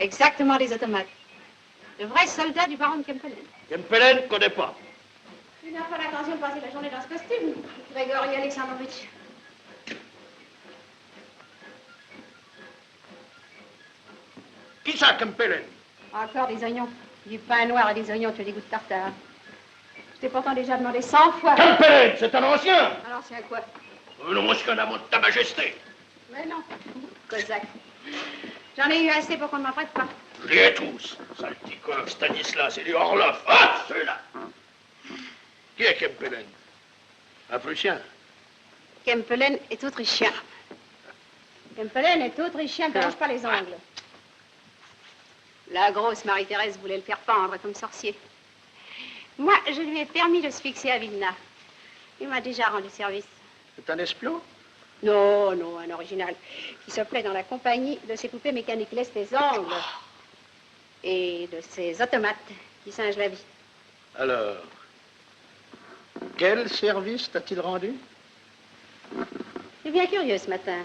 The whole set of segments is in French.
Exactement les automates. Le vrai soldat du baron de Kempelen. Kempelen, connais pas. Tu n'as pas l'intention de passer la journée dans ce costume, Grégori Alexandrovitch. Qui ça, Kempelen? Encore des oignons. Du pain noir et des oignons, tu as des goûts de tartare. Je t'ai pourtant déjà demandé 100 fois. Kempelen, c'est un ancien. Un ancien quoi? Un ancien amant de ta majesté. Mais non, cosaque. J'en ai eu assez pour qu'on ne m'en prête pas. Je les ai tous. Saltikov, Stanislas et les Orlov. Ah, ceux-là. Qui est Kempelen? Un Prussien. Kempelen est autrichien. Kempelen est autrichien, ne t'arrange pas les ongles. La grosse Marie-Thérèse voulait le faire pendre comme sorcier. Moi, je lui ai permis de se fixer à Vilna. Il m'a déjà rendu service. C'est un espion? Non, non, un original, qui se plaît dans la compagnie de ses poupées mécaniques laisse les ongles et de ses automates qui singent la vie. Alors, quel service t'a-t-il rendu? Je suis bien curieux ce matin.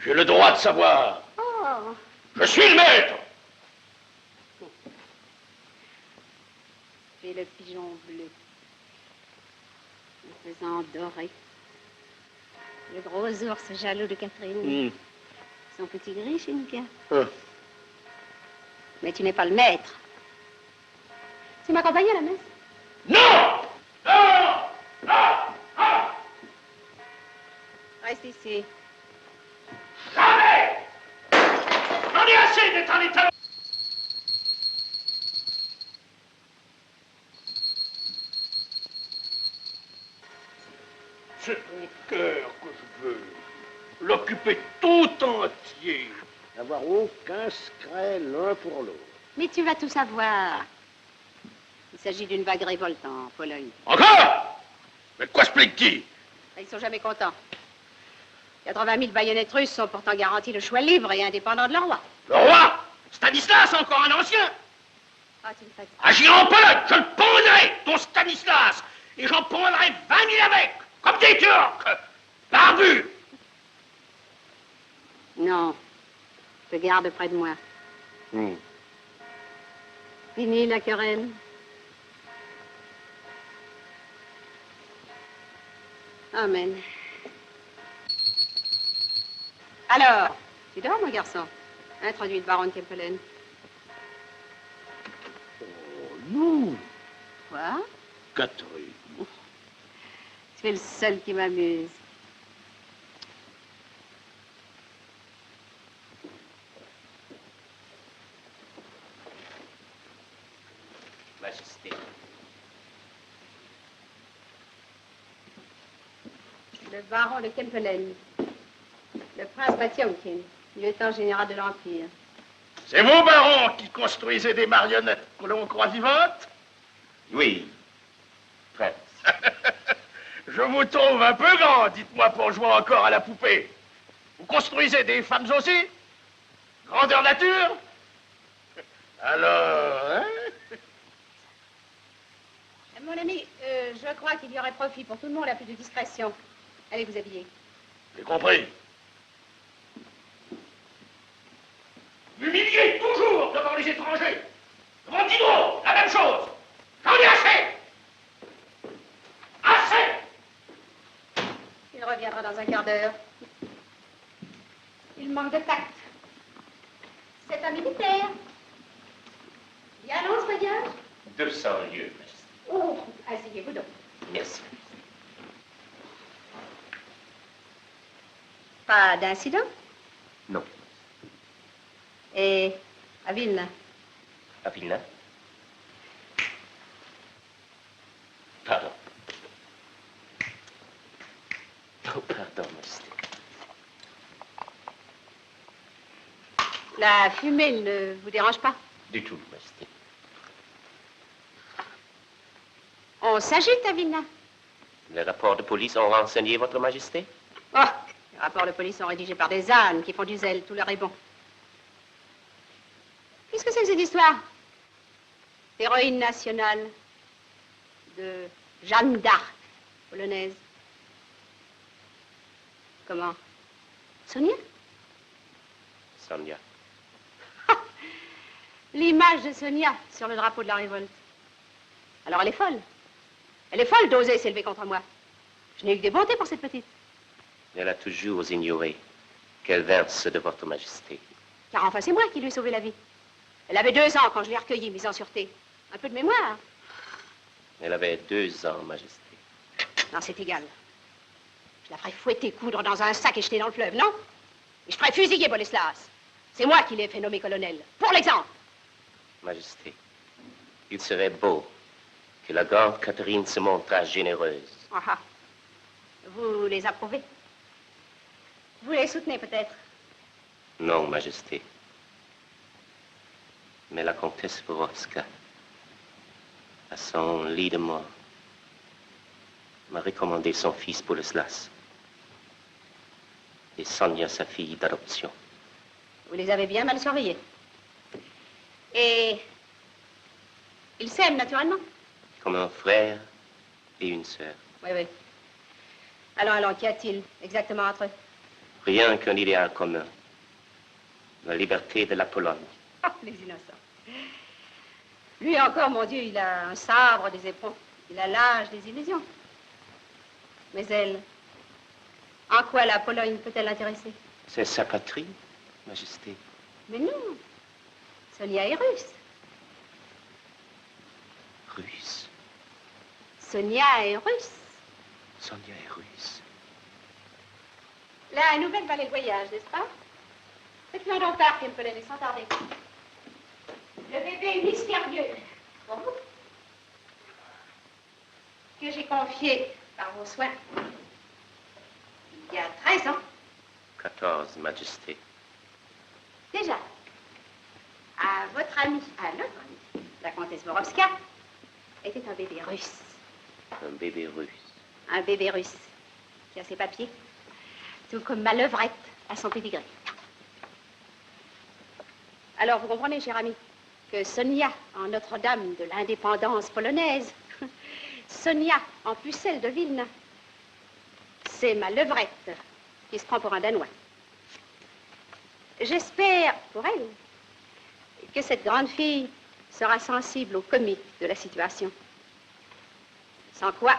J'ai le droit de savoir. Oh. Je suis le maître. J'ai le pigeon bleu, le faisan doré. Le gros ours jaloux de Catherine. Son petit gris, Chinka. Mais tu n'es pas le maître. Tu m'accompagnes à la messe? Non! Non! Non! Non! Reste ici. Jamais! J'en ai assez d'être en état. C'est ton cœur que je veux. L'occuper tout entier. N'avoir aucun secret l'un pour l'autre. Mais tu vas tout savoir. Il s'agit d'une vague révolte en Pologne. Encore? Mais de quoi se plaint-il? Ils sont jamais contents. 80 000 baïonnettes russes sont pourtant garanties le choix libre et indépendant de leur roi. Le roi? Stanislas, encore un ancien? Ah, tu me fatigues. Agir en Pologne, je le pondrai, ton Stanislas, et j'en pondrai 20 000 avec, comme des Turcs, barbus. Non, je te garde près de moi. Fini la querelle. Amen. Alors, tu dors, mon garçon? Introduis le baron de Kempelen. Oh, non. Quoi? Catherine. Tu es le seul qui m'amuse. Majesté. Le baron de Kempelen. Le prince Batiomkin, lieutenant général de l'Empire. C'est vous, baron, qui construisez des marionnettes que l'on croit vivantes? Oui, prince. Je vous trouve un peu grand, dites-moi, pour jouer encore à la poupée. Vous construisez des femmes aussi? Grandeur nature? Alors, hein? Mon ami, je crois qu'il y aurait profit pour tout le monde à plus de discrétion. Allez vous habiller. J'ai compris. M'humilier toujours devant les étrangers. Devant Diderot, la même chose. J'en ai assez. Assez. Il reviendra dans un quart d'heure. Il manque de tact. C'est un militaire. Il annonce voyage? 200 lieues, majesté. Oh, asseyez-vous donc. Merci. Pas d'incident? Non. Et à Vilna? À Vilna? La fumée ne vous dérange pas? Du tout, Majesté. On s'agite à Vilna. Les rapports de police ont renseigné Votre Majesté? Oh, les rapports de police sont rédigés par des ânes qui font du zèle, tout leur est bon. Qu'est-ce que c'est que cette histoire? Héroïne nationale de Jeanne d'Arc, polonaise. Comment? Sonia? Sonia. L'image de Sonia sur le drapeau de la révolte. Alors elle est folle. Elle est folle d'oser s'élever contre moi. Je n'ai eu que des bontés pour cette petite. Elle a toujours ignoré qu'elle verse de Votre Majesté. Car enfin, c'est moi qui lui ai sauvé la vie. Elle avait 2 ans quand je l'ai recueillie, mise en sûreté. Un peu de mémoire. Elle avait 2 ans, Majesté. Non, c'est égal. Je la ferai fouetter, coudre dans un sac et jeter dans le fleuve, non? Et je ferai fusiller Boleslas. C'est moi qui l'ai fait nommer colonel. Pour l'exemple. Majesté, il serait beau que la grande Catherine se montrât généreuse. Ah ah. Vous les approuvez? Vous les soutenez peut-être? Non, Majesté. Mais la comtesse Vorovska, à son lit de mort, m'a recommandé son fils Boleslas et Sonia, sa fille d'adoption. Vous les avez bien mal surveillés. Et ils s'aiment naturellement? Comme un frère et une sœur. Oui, oui. Alors, qu'y a-t-il exactement entre eux? Rien qu'un idéal commun. La liberté de la Pologne. Oh, les innocents. Lui encore, mon Dieu, il a un sabre, des éperons. Il a l'âge des illusions. Mais elle, en quoi la Pologne peut-elle l'intéresser? C'est sa patrie, Majesté. Mais non. Sonia est russe. Russe. Sonia est russe. Sonia est russe. La nouvelle valet de voyage, n'est-ce pas? Faites-moi donc part, Kempelen, sans tarder. Le bébé mystérieux, pour vous, que j'ai confié par vos soins il y a 13 ans. 14, Majesté. Déjà, à votre amie, à notre amie, la comtesse Vorovska, était un bébé russe. Un bébé russe. Un bébé russe qui a ses papiers, tout comme ma levrette à son pédigré. Alors, vous comprenez, cher ami, que Sonia, en Notre-Dame de l'indépendance polonaise, Sonia, en pucelle de Vilna, c'est ma levrette qui se prend pour un Danois. J'espère, pour elle, que cette grande fille sera sensible au comique de la situation. Sans quoi...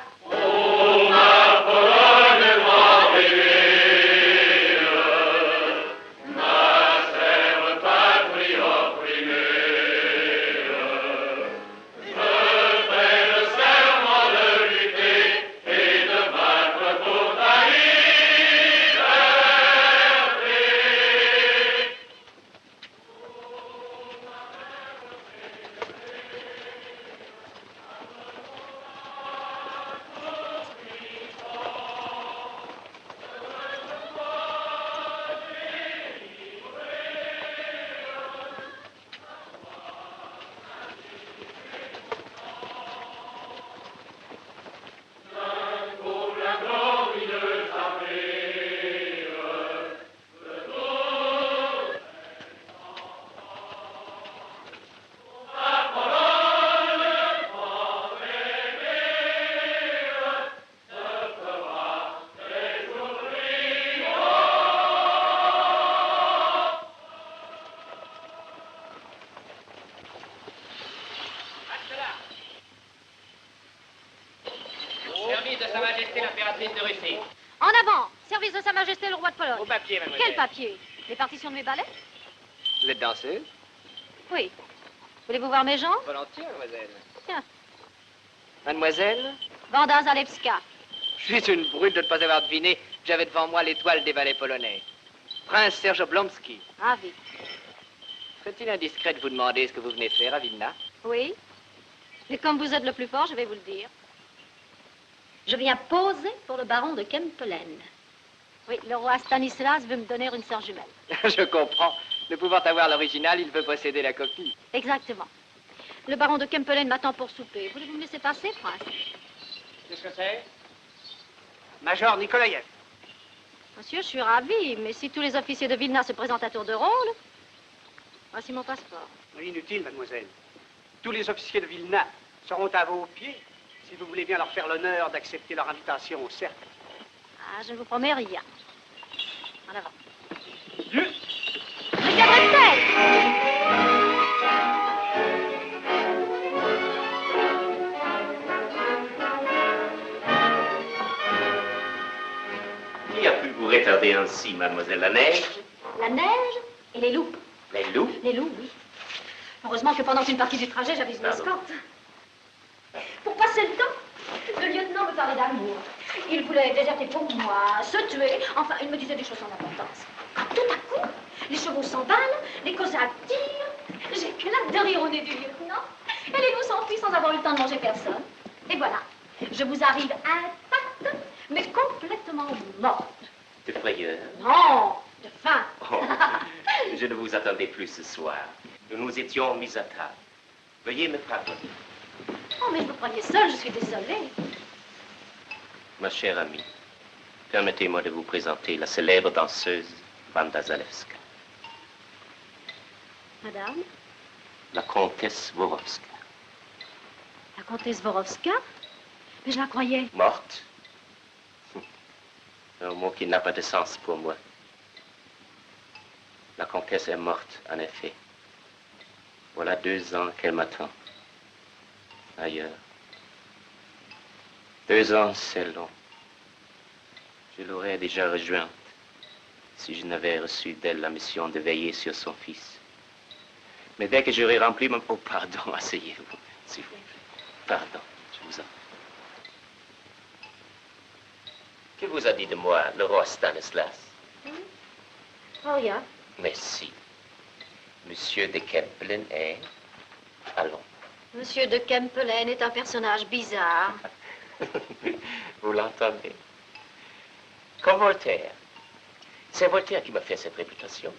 En avant, service de Sa Majesté le roi de Pologne. Au papier, mademoiselle. Quel papier? Les partitions de mes ballets? Vous êtes danseuse? Oui. Voulez-vous voir mes jambes? Volontiers, mademoiselle. Tiens. Mademoiselle, Wanda Zalewska. je suis une brute de ne pas avoir deviné que j'avais devant moi l'étoile des ballets polonais. Prince Serge Oblomski. Ravi. Serait-il indiscret de vous demander ce que vous venez faire à Vilna? Oui. Mais comme vous êtes le plus fort, je vais vous le dire. Je viens poser pour le baron de Kempelen. Oui, le roi Stanislas veut me donner une sœur jumelle. Je comprends. Ne pouvant avoir l'original, il veut posséder la copie. Exactement. Le baron de Kempelen m'attend pour souper. Voulez-vous me laisser passer, prince? Qu'est-ce que c'est? Major Nikolaïev. Monsieur, je suis ravie, mais si tous les officiers de Vilna se présentent à tour de rôle, voici mon passeport. Inutile, mademoiselle. Tous les officiers de Vilna seront à vos pieds si vous voulez bien leur faire l'honneur d'accepter leur invitation au cercle. Ah, je ne vous promets rien. En avant. Dieu! Mais qu'adresse-t-elle? Qui a pu vous retarder ainsi, mademoiselle la neige? La neige et les loups. Les loups? Les loups, oui. Heureusement que pendant une partie du trajet, j'avais une Pardon. escorte. Pour passer le temps, le lieutenant me parlait d'amour. Il voulait déserter pour moi, se tuer. Enfin, il me disait des choses sans importance. Quand tout à coup, les chevaux s'emballent, les cosaques tirent. J'éclate de rire au nez du lieutenant. Et les loups s'enfuient sans avoir eu le temps de manger personne. Et voilà, je vous arrive intacte, mais complètement morte. De frayeur? Non, de faim. Oh, je ne vous attendais plus ce soir. Nous nous étions mis à table. Veuillez me pardonner. Oh, mais je vous croyais seule, je suis désolée. Ma chère amie, permettez-moi de vous présenter la célèbre danseuse Wanda Zalewska, Madame, la comtesse Worovska. la comtesse Vorovska? Mais je la croyais. Morte? Un mot qui n'a pas de sens pour moi. La comtesse est morte, en effet. Voilà 2 ans qu'elle m'attend. Ailleurs. 2 ans, c'est long. Je l'aurais déjà rejointe si je n'avais reçu d'elle la mission de veiller sur son fils. Mais dès que j'aurai rempli mon... Oh, pardon, asseyez-vous, s'il vous plaît. Pardon, je vous en prie. Que vous a dit de moi, le roi Stanislas? Oh, rien. Merci. Monsieur de Kempelen est... Allons. Monsieur de Kempelen est un personnage bizarre. Vous l'entendez? Comme Voltaire. C'est Voltaire qui m'a fait cette réputation.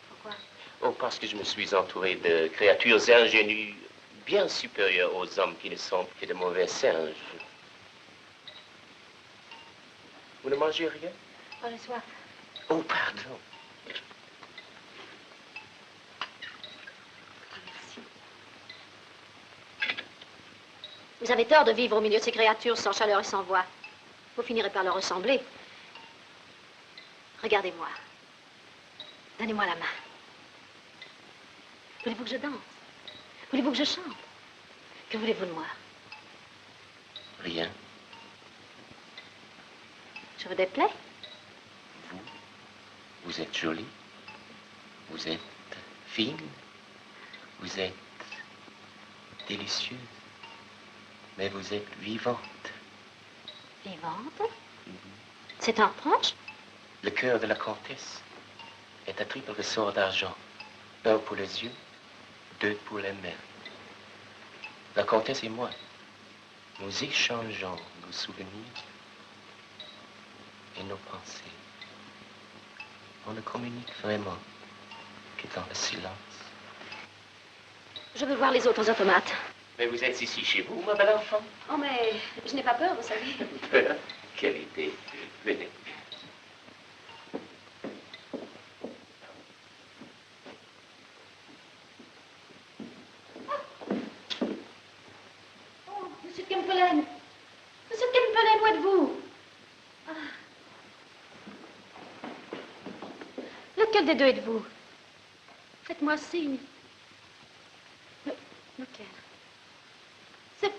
Pourquoi? Oh, parce que je me suis entouré de créatures ingénues, bien supérieures aux hommes qui ne sont que de mauvais singes. Vous ne mangez rien? Oh, j'ai soif. Oh, pardon. Oh, merci. Vous avez tort de vivre au milieu de ces créatures sans chaleur et sans voix. Vous finirez par leur ressembler. Regardez-moi. Donnez-moi la main. Voulez-vous que je danse? Voulez-vous que je chante? Que voulez-vous de moi? Rien. Je vous déplais? Vous êtes jolie. Vous êtes fine. Vous êtes délicieuse. Mais vous êtes vivante. Vivante? C'est un reproche? Le cœur de la comtesse est à triple ressort d'argent. 1 pour les yeux, 2 pour les mains. La comtesse et moi, nous échangeons nos souvenirs et nos pensées. On ne communique vraiment que dans le silence. Je veux voir les autres automates. Mais vous êtes ici chez vous, ma belle enfant? Oh, mais je n'ai pas peur, vous savez. Quelle idée. Venez. Oh, Monsieur Kempelen. Monsieur Kempelen, où êtes-vous? Ah. Lequel des deux êtes-vous? Faites-moi signe. Lequel? C'est...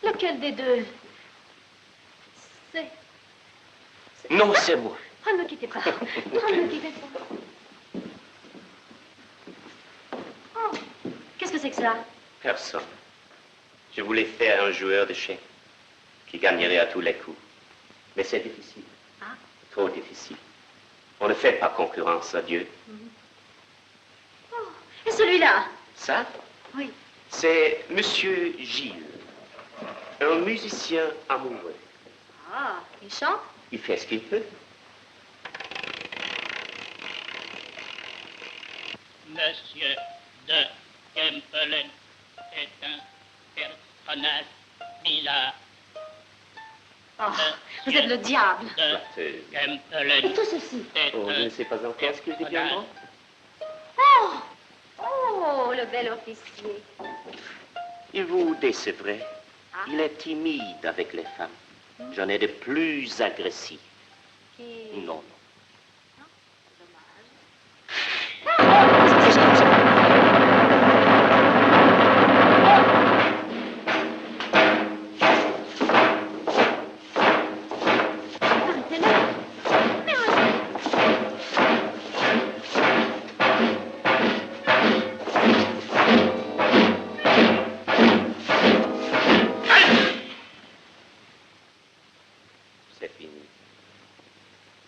Lequel des deux? C'est... Non, c'est moi. Oh, ne me quittez pas. Non, ne me quittez pas. Oh, qu'est-ce que c'est que ça? Personne. Je voulais faire un joueur d'échecs qui gagnerait à tous les coups. Mais c'est difficile. Ah. Trop difficile. On ne fait pas concurrence à Dieu. Oh, et celui-là? Ça, Oui. c'est Monsieur Gilles, un musicien amoureux. Ah, il chante? Il fait ce qu'il peut. Monsieur de Kempelen est un personnage bizarre. Oh, vous êtes le diable. De Kempelen. Et tout ceci. Oh, je ne sais pas encore ce qu'il deviendra. Oh! Oh, le bel officier. Il vous décevrait. Ah. Il est timide avec les femmes. J'en ai de plus agressifs. Qui... Non, non. C'est fini.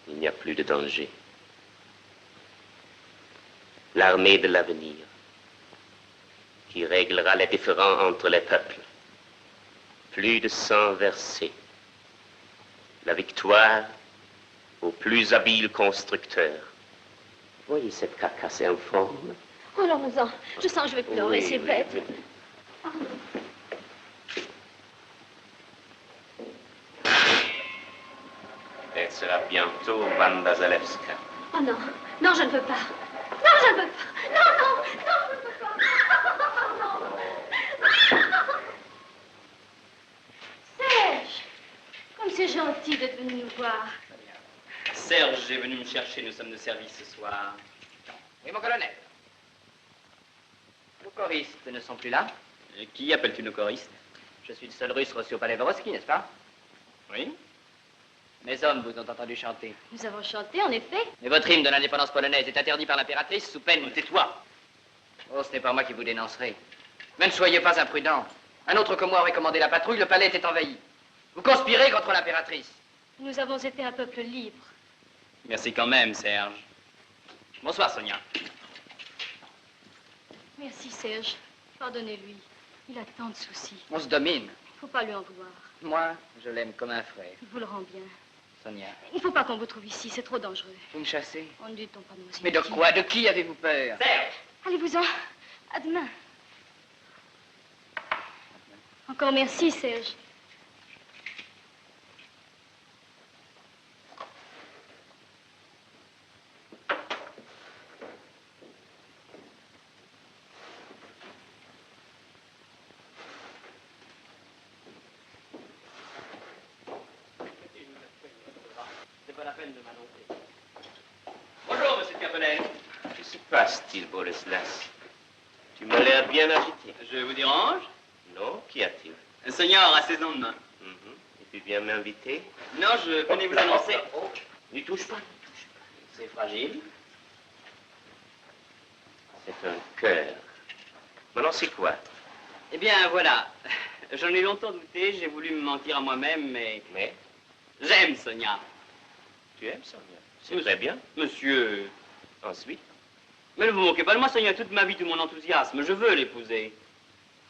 Il n'y a plus de danger. L'armée de l'avenir, qui réglera les différends entre les peuples. Plus de sang versé. La victoire aux plus habiles constructeurs. Voyez cette carcasse informe. Oh, allons-en. Je sens que je vais pleurer, Oui, c'est oui, bête. oui. Elle sera bientôt Wanda Zalewska. Oh non, non, je ne peux pas. Non, je ne peux pas. Non, non, non, je ne peux pas. Serge, comme c'est gentil d'être venu nous voir. Serge est venu me chercher, nous sommes de service ce soir. Oui, mon colonel. Nos choristes ne sont plus là. Et qui appelles-tu nos choristes? Je suis le seul russe reçu au palais Vorovski, n'est-ce pas? Oui. Mes hommes vous ont entendu chanter. Nous avons chanté, en effet. Mais votre hymne de l'indépendance polonaise est interdit par l'impératrice sous peine... Tais-toi. Oh, ce n'est pas moi qui vous dénoncerai. Mais ne soyez pas imprudent. Un autre que moi aurait commandé la patrouille, le palais était envahi. Vous conspirez contre l'impératrice. Nous avons été un peuple libre. Merci quand même, Serge. Bonsoir, Sonia. Merci, Serge. Pardonnez-lui. Il a tant de soucis. On se domine. Faut pas lui en vouloir. Moi, je l'aime comme un frère. Il vous le rend bien. Sonia, Il faut pas qu'on vous trouve ici, c'est trop dangereux. vous me chassez? On ne dit-on pas de nos Mais de inutiles. quoi? De qui avez-vous peur? Serge! Allez-vous-en. À demain. Encore merci, Serge. C'est pas la peine de m'annoncer. Bonjour, monsieur Capelaine. Que se passe-t-il, Boleslas? Tu m'as l'air bien agité. Je vous dérange? Non, qu'y a-t-il? Seigneur, à saison de main. Et tu viens m'inviter? Non, je venais vous annoncer. Oh, n'y touche pas, n'y touche pas. C'est fragile. C'est un cœur. Maintenant, c'est quoi? Eh bien, voilà. J'en ai longtemps douté, j'ai voulu me mentir à moi-même, mais Mais j'aime Sonia. tu aimes Sonia. C'est très bien. Monsieur, Ensuite, mais ne vous moquez pas de moi, Sonia, toute ma vie, tout mon enthousiasme, je veux l'épouser.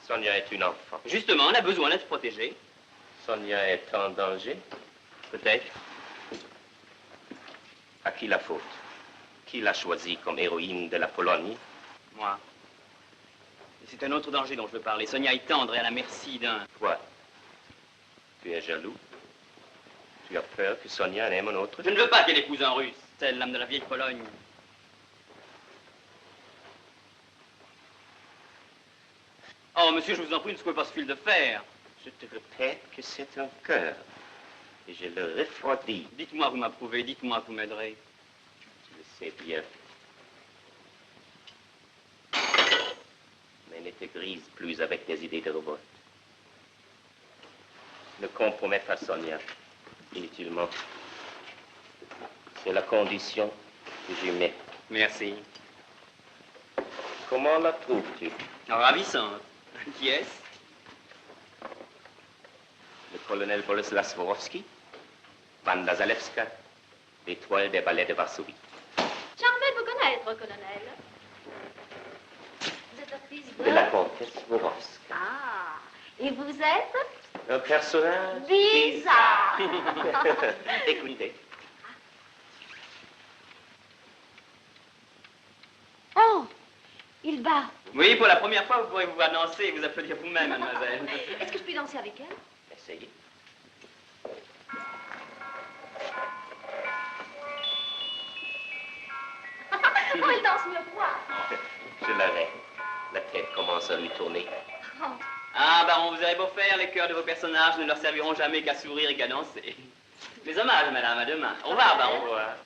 Sonia est une enfant. Justement, elle a besoin d'être protégée. Sonia est en danger. Peut-être. À qui la faute? Qui l'a choisie comme héroïne de la Pologne? Moi. Et c'est un autre danger dont je veux parler. Sonia est tendre et à la merci d'un. Toi, tu es jaloux? Tu as peur que Sonia en aime un autre? Je ne veux pas qu'elle épouse un russe. C'est l'âme de la vieille Pologne. Oh, monsieur, je vous en prie, ne secouez pas ce fil de fer. Je te répète que c'est un cœur. Et je le refroidis. Dites-moi, vous m'approuvez, dites-moi que vous m'aiderez. Tu le sais bien. Mais ne te grise plus avec des idées de robot. Ne compromets pas Sonia inutilement. C'est la condition que j'y mets. Merci. Comment la trouves-tu? Ravissante. Qui est-ce? Le colonel Boleslas Vorovski, Wanda Zalewska, l'étoile des ballets de Varsovie. Charmé de vous connaître, colonel. Vous êtes le fils De la comtesse Vorovska. Ah, et vous êtes Un personnage bizarre. Écoutez. Oh, bas. Oui, pour la première fois, vous pourrez vous voir danser et vous applaudir vous-même, mademoiselle. Est-ce que je peux danser avec elle? Essayez. Oh, elle danse mieux que moi. Je l'arrête. La tête commence à lui tourner. Oh. Ah, baron, vous avez beau faire, les cœurs de vos personnages ne leur serviront jamais qu'à sourire et qu'à danser. Mes hommages, madame, à demain. Au revoir, baron. Au revoir.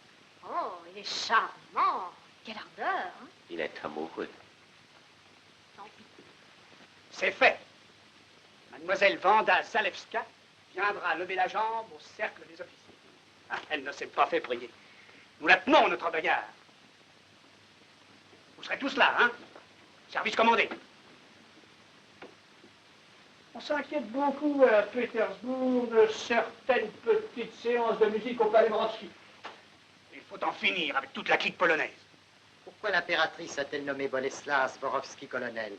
Oh, il est charmant. Quelle ardeur, hein? Il est amoureux. Tant pis. C'est fait. Mademoiselle Vanda Zalewska viendra lever la jambe au cercle des officiers. Ah, elle ne s'est pas fait prier. Nous la tenons, notre bagarre. Vous serez tous là, hein? Service commandé. On s'inquiète beaucoup à Pétersbourg de certaines petites séances de musique au Palais Brodsky. Il faut en finir avec toute la clique polonaise. Pourquoi l'impératrice a-t-elle nommé Boleslas Borowski colonel,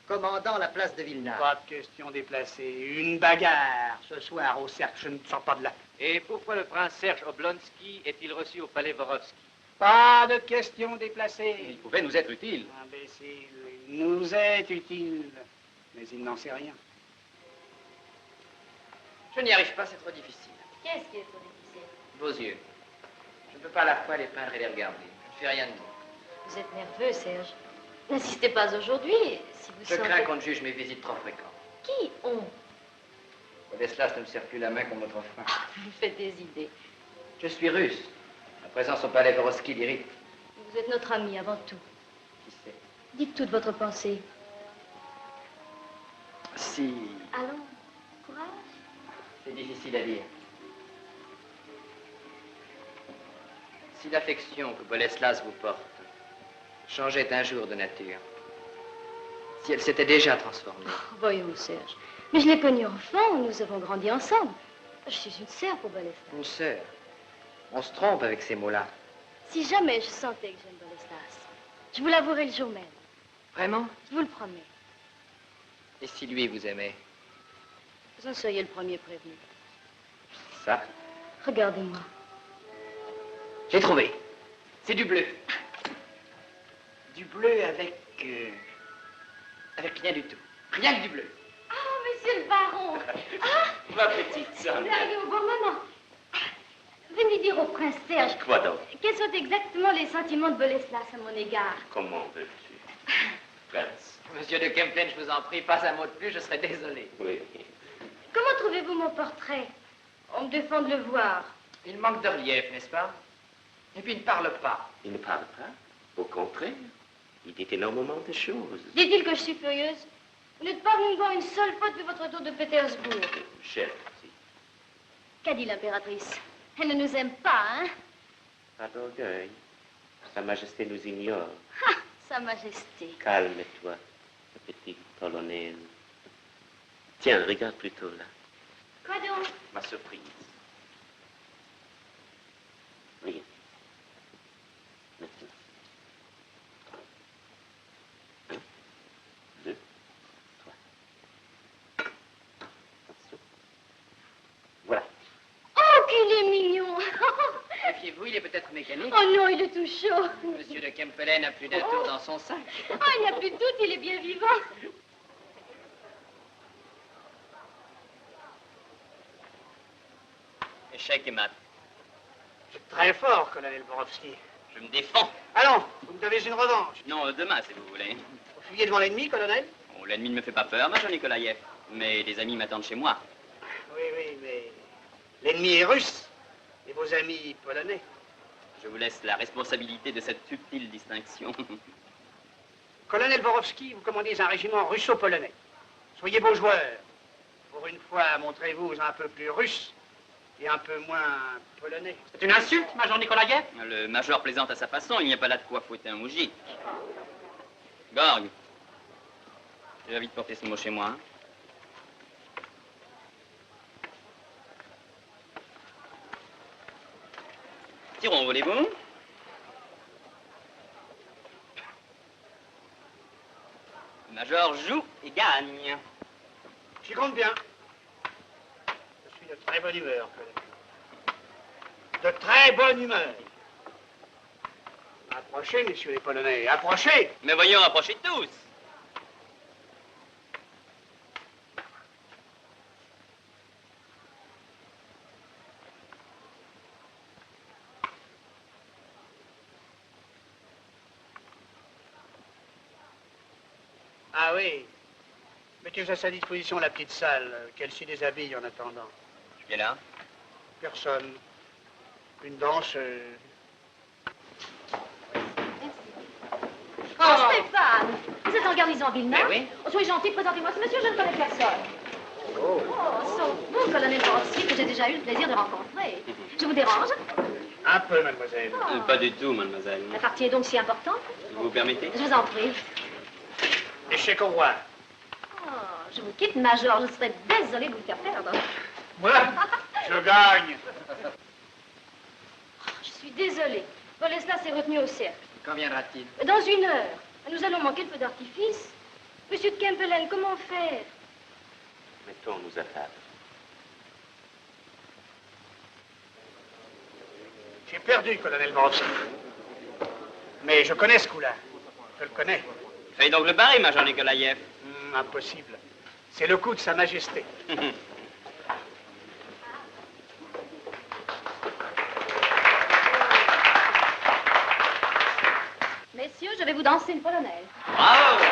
commandant la place de Vilna? Pas de question déplacée. Une bagarre ce soir au cercle, je ne sors pas de là. Et pourquoi le prince Serge Oblonsky est-il reçu au palais Vorovski? Pas de question déplacée. Il pouvait nous être utile. Imbécile, il nous est utile, mais il n'en sait rien. Je n'y arrive pas, c'est trop difficile. Qu'est-ce qui est trop difficile? Vos yeux. Je ne peux pas à la fois les peindre et les regarder. Je ne fais rien de bon. Vous êtes nerveux, Serge. N'insistez pas aujourd'hui. Si vous Je sentez... crains qu'on ne juge mes visites trop fréquentes. Qui on? Boleslas ne me serre plus la main comme autrefois. Vous me faites des idées. Je suis russe. Ma présence au palais Vorovski l'irrite. Vous êtes notre ami avant tout. Qui sait? Dites toute votre pensée. Si. Allons, courage. C'est difficile à dire. Si l'affection que Boleslas vous porte changeait un jour de nature, si elle s'était déjà transformée. Oh, voyons, Serge. Mais je l'ai connu enfant, nous avons grandi ensemble. Je suis une sœur pour Boleslas. Une sœur. On se trompe avec ces mots-là. Si jamais je sentais que j'aime Boleslas, je vous l'avouerai le jour même. Vraiment? Je vous le promets. Et si lui vous aimait? Vous en seriez le premier prévenu. Ça? Regardez-moi. J'ai trouvé. C'est du bleu. Du bleu avec rien du tout. Rien que du bleu. Oh, monsieur le baron! Ah! Ma petite sœur. Vous arrivez au bon moment. Venez dire au prince Serge. Quoi donc? Quels sont exactement les sentiments de Boleslas à mon égard? Comment veux-tu? Prince. Monsieur de Kempten, je vous en prie, pas un mot de plus, je serais désolé. Oui. Comment trouvez-vous mon portrait? On me défend de le voir. Il manque de relief, n'est-ce pas? Et puis il ne parle pas. Il ne parle pas. Au contraire, il dit énormément de choses. Dit-il que je suis furieuse? Vous n'êtes pas venu me voir une seule fois depuis votre retour de Pétersbourg. Chef, si. Qu'a dit l'impératrice? Elle ne nous aime pas, hein? Pas d'orgueil. Sa Majesté nous ignore. Ah, Sa Majesté. Calme-toi, petite polonaise. Tiens, regarde plutôt là. Quoi donc? Ma surprise. Regarde. Maintenant. 1, 2, 3. Attention. Voilà. Oh, qu'il est mignon! Méfiez-vous, il est peut-être mécanique. Oh non, il est tout chaud. Monsieur de Kempelen a plus d'un tour dans son sac. Oh, il n'a plus de doute, il est bien vivant. Échec et mat. C'est très fort, colonel Borowski. Je me défends. Allons, vous me devez une revanche. Non, demain, si vous voulez. Vous fuyez devant l'ennemi, colonel? Bon, l'ennemi ne me fait pas peur, major Nikolaïev. Mais les amis m'attendent chez moi. Oui, oui, mais l'ennemi est russe et vos amis polonais. Je vous laisse la responsabilité de cette subtile distinction. Colonel Borowski, vous commandez un régiment russo-polonais. Soyez beaux joueurs. Pour une fois, montrez-vous un peu plus russe et un peu moins polonais. C'est une insulte, major Nikolaïev? Le major plaisante à sa façon, il n'y a pas là de quoi fouetter un moujik. Gorg, je vais vite porter ce mot chez moi. Hein. Tirons, voulez-vous? Le major joue et gagne. J'y compte bien. Je suis de très bonne humeur, colonel. De très bonne humeur. Approchez, messieurs les Polonais, approchez. Mais voyons, approchez tous. Ah oui. Mettez à sa disposition la petite salle, qu'elle s'y déshabille en attendant. Je viens là. Personne. Une danse. Oh, Stéphane, vous êtes en garnison à Vilna? Ben oui. Oh, soyez gentil, présentez-moi ce monsieur, je ne connais personne. Oh. Oh, sauf vous, colonel Borowski, que j'ai déjà eu le plaisir de rencontrer. Je vous dérange? Un peu, mademoiselle. Oh. Pas du tout, mademoiselle. La partie est donc si importante? Vous vous permettez? Je vous en prie. Échec au roi. Oh, je vous quitte, Major. Je serais désolée de vous faire perdre. Moi, je gagne. Je suis désolée. Boleslas est retenu au cercle. Quand viendra-t-il? Dans 1 heure. Nous allons manquer le feu d'artifice. Monsieur de Kempelen, comment faire? Mettons-nous à table. J'ai perdu, colonel Borowski. Mais je connais ce coup-là. Je le connais. Faites donc le barrer, Major Nikolaïev. Impossible. C'est le coup de Sa Majesté. Messieurs, je vais vous danser une polonaise. Bravo!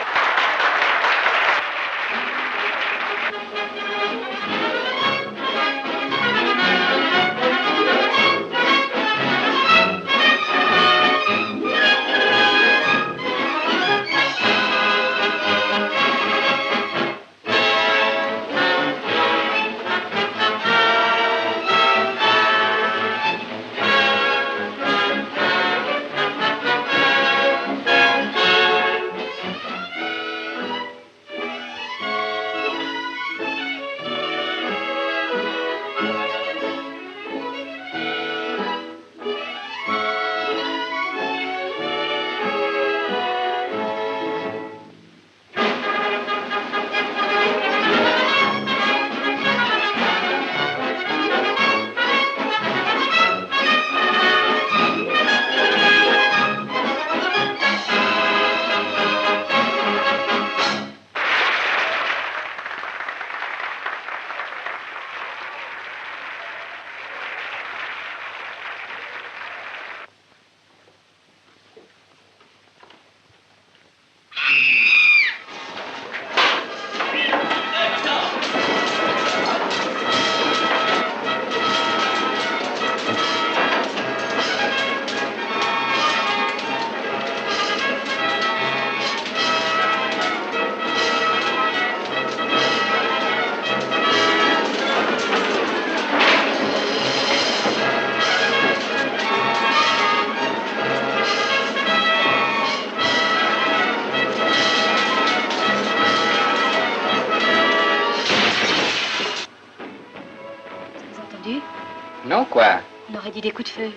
Non, quoi? On aurait dit des coups de feu.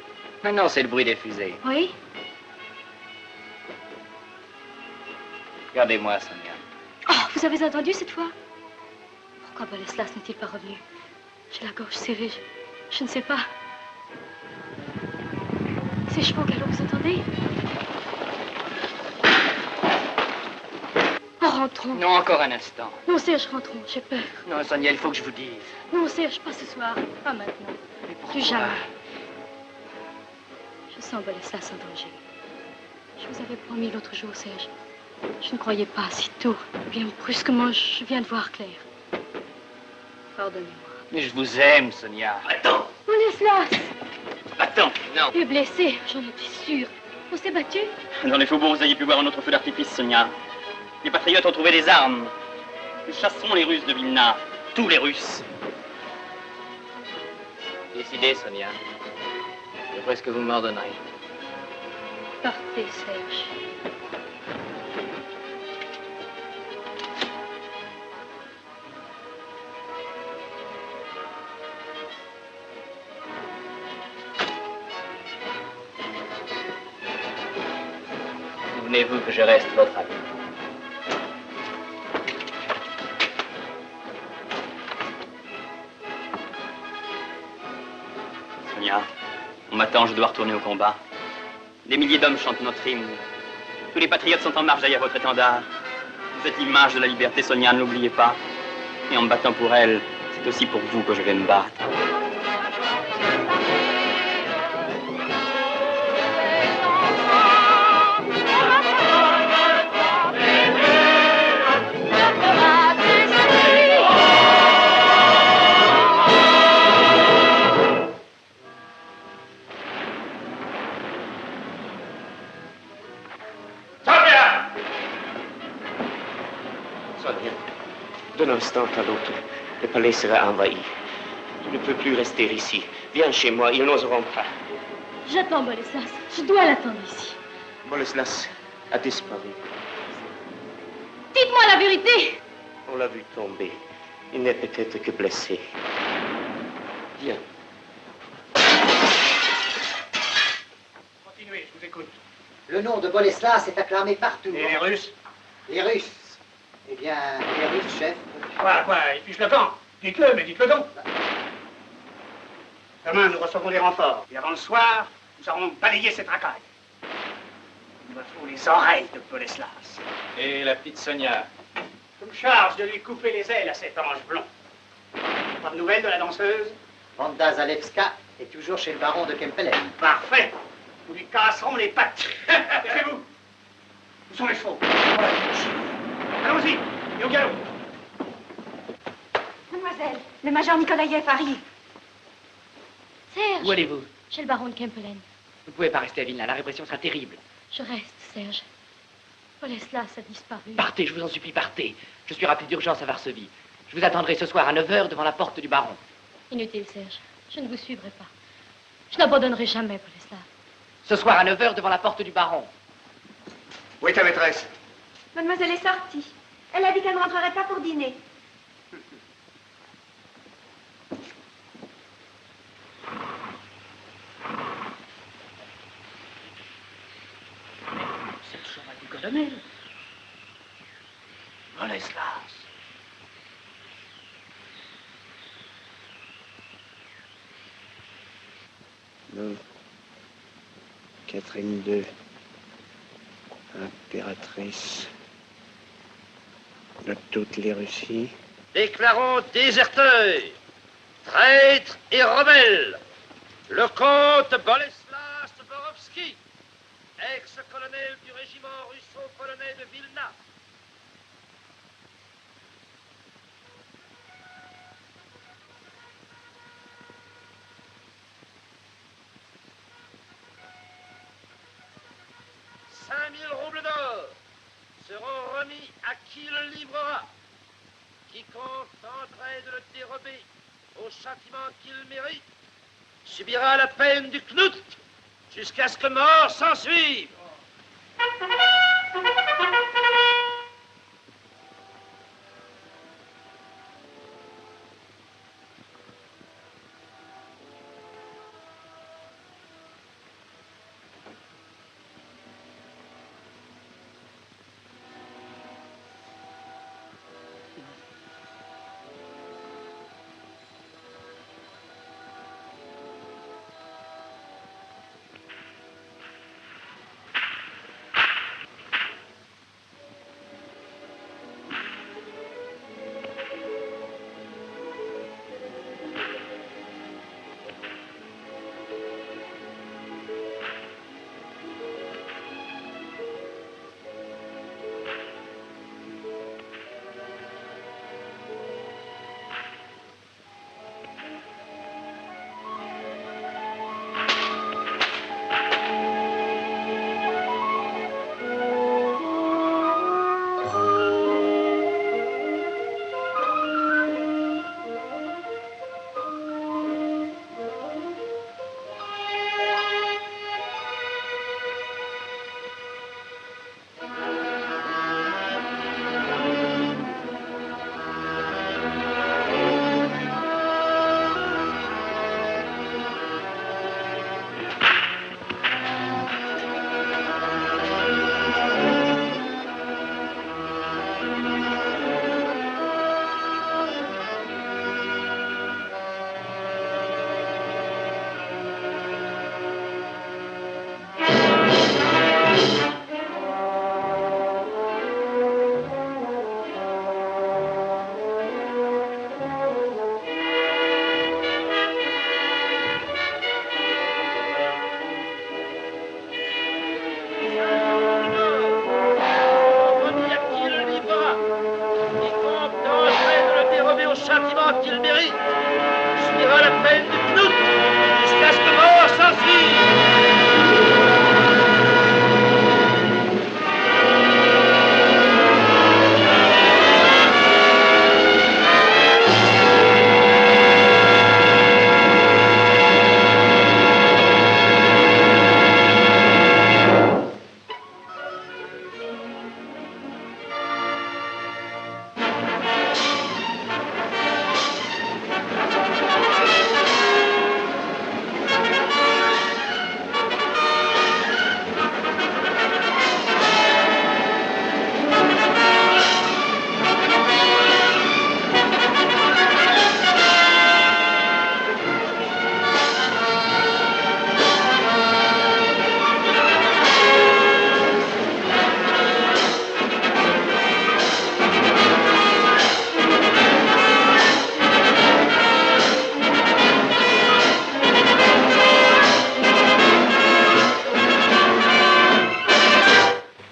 Mais non, c'est le bruit des fusées. Oui? Regardez-moi, Sonia. Oh, vous avez entendu cette fois? Pourquoi Boleslas n'est-il pas revenu? J'ai la gorge serrée. Je ne sais pas. Ces chevaux galopent, vous entendez? Oh, rentrons. Non, encore un instant. Non, Serge, rentrons. J'ai peur. Non, Sonia, il faut que je vous dise. Non, Serge, pas ce soir. Pas maintenant. Plus jamais. Je sens Boleslas en danger. Je vous avais promis l'autre jour, Serge. Je ne croyais pas si tôt. Bien brusquement, je viens de voir clair. Pardonnez-moi. Mais je vous aime, Sonia. Attends! Boleslas! Attends! Non! Tu es blessé, j'en étais sûre. On s'est battu? Dans les faubourgs, vous auriez pu voir un autre feu d'artifice, Sonia. Les patriotes ont trouvé des armes. Nous chasserons les Russes de Vilna. Tous les Russes. Décidez, Sonia. Je ferai ce que vous m'ordonnerez. Partez, Serge. Souvenez-vous que je reste votre ami. Sonia, on m'attend, je dois retourner au combat. Des milliers d'hommes chantent notre hymne. Tous les patriotes sont en marche derrière votre étendard. Vous êtes l'image de la liberté, Sonia, ne l'oubliez pas. Et en me battant pour elle, c'est aussi pour vous que je vais me battre. D'un instant à l'autre, le palais sera envahi. Je ne peux plus rester ici. Viens chez moi, ils n'oseront pas. J'attends Boleslas. Je dois l'attendre ici. Boleslas a disparu. Dites-moi la vérité. On l'a vu tomber. Il n'est peut-être que blessé. Viens. Continuez, je vous écoute. Le nom de Boleslas est acclamé partout. Et les Russes? Les Russes. Eh bien, les Russes, chef. Quoi, et puis je le camp. Dites-le, mais dites-le donc. Demain, nous recevons des renforts. Et avant le soir, nous aurons balayé cette racaille. Il me faut les oreilles de Boleslas. Et la petite Sonia? Je me charge de lui couper les ailes à cet ange blond. Pas de nouvelles de la danseuse? Wanda Zalewska est toujours chez le baron de Kempelen. Parfait. Nous lui casserons les pattes. Dépêchez-vous. Où sont les chevaux? Allons-y, et au galop. Mademoiselle, le major Nikolaïev arrive. Serge. Où allez-vous? Chez le baron de Kempelen. Vous ne pouvez pas rester à Vilna, la répression sera terrible. Je reste, Serge. Boleslas a disparu. Partez, je vous en supplie, partez. Je suis rappelé d'urgence à Varsovie. Je vous attendrai ce soir à 9h devant la porte du baron. Inutile, Serge. Je ne vous suivrai pas. Je n'abandonnerai jamais Boleslas. Ce soir à 9h devant la porte du baron. Où est ta maîtresse? Mademoiselle est sortie. Elle a dit qu'elle ne rentrerait pas pour dîner. C'est le cheval du colonel. Boleslas. Non. Catherine II, impératrice de toutes les Russies. Déclarons déserteur, traître et rebelle, le comte Boleslas Borovski, ex-colonel du régiment russo-polonais de Vilna. $5000 d'or seront remis à qui le livrera. Quiconque tenterait de le dérober au châtiment qu'il mérite subira la peine du knout jusqu'à ce que mort s'en suive. châtiment qu'il mérite, subira la peine du knout jusqu'à ce que mort s'ensuive.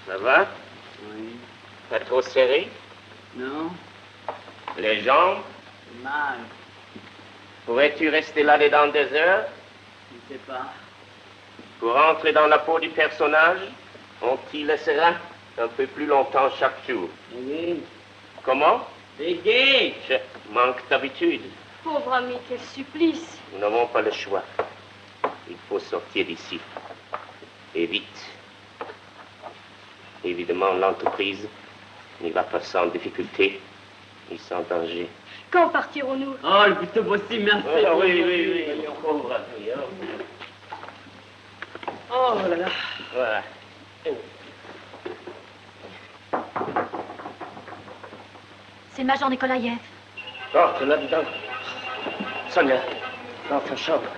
Ça va? Oui. Pas trop serré? Non? Les jambes? Mal. Pourrais-tu rester là dedans 2 heures? Je ne sais pas. Pour entrer dans la peau du personnage, on t'y laissera un peu plus longtemps chaque jour. Oui. Comment? Bégué! Je manque d'habitude. Pauvre ami, quel supplice. Nous n'avons pas le choix. Il faut sortir d'ici. Et vite. Évidemment, l'entreprise n'ira pas sans difficulté, ni sans danger. Quand partirons-nous? Oh, le plus tôt possible, merci. Oui. Pauvre ami, Oh là là. Voilà. C'est le major Nikolaïev. Entre là-dedans. Sonia, dans ta chambre.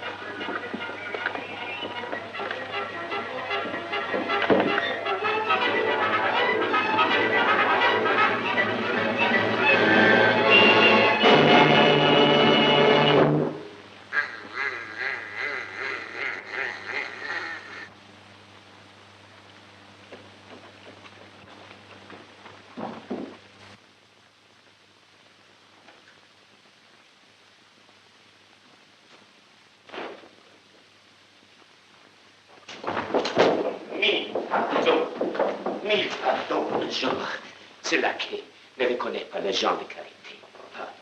Mille pardons de genre. Ceux-là qui ne reconnaissent pas les gens de qualité. Pardon.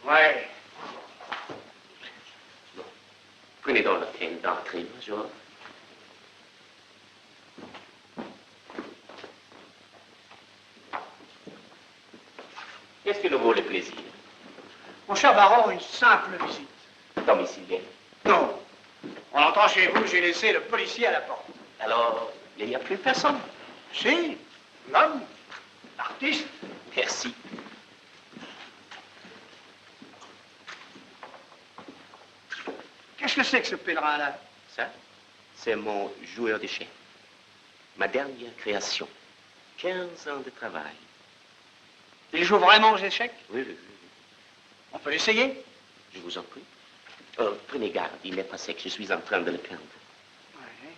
Ouais. Bon. Prenez donc l'hôtel d'entrée, Major. Qu'est-ce que nous vaut le plaisir? Mon cher baron, une simple visite. Domicilien. Non. En entrant chez vous, j'ai laissé le policier à la porte. Alors, il n'y a plus personne. Si, l'homme, l'artiste. Merci. Qu'est-ce que c'est que ce pèlerin-là? Ça, c'est mon joueur d'échecs. Ma dernière création. 15 ans de travail. Il joue vraiment aux échecs? Oui. On peut l'essayer? Je vous en prie. Prenez garde, il n'est pas sec. Je suis en train de le peindre. Ouais.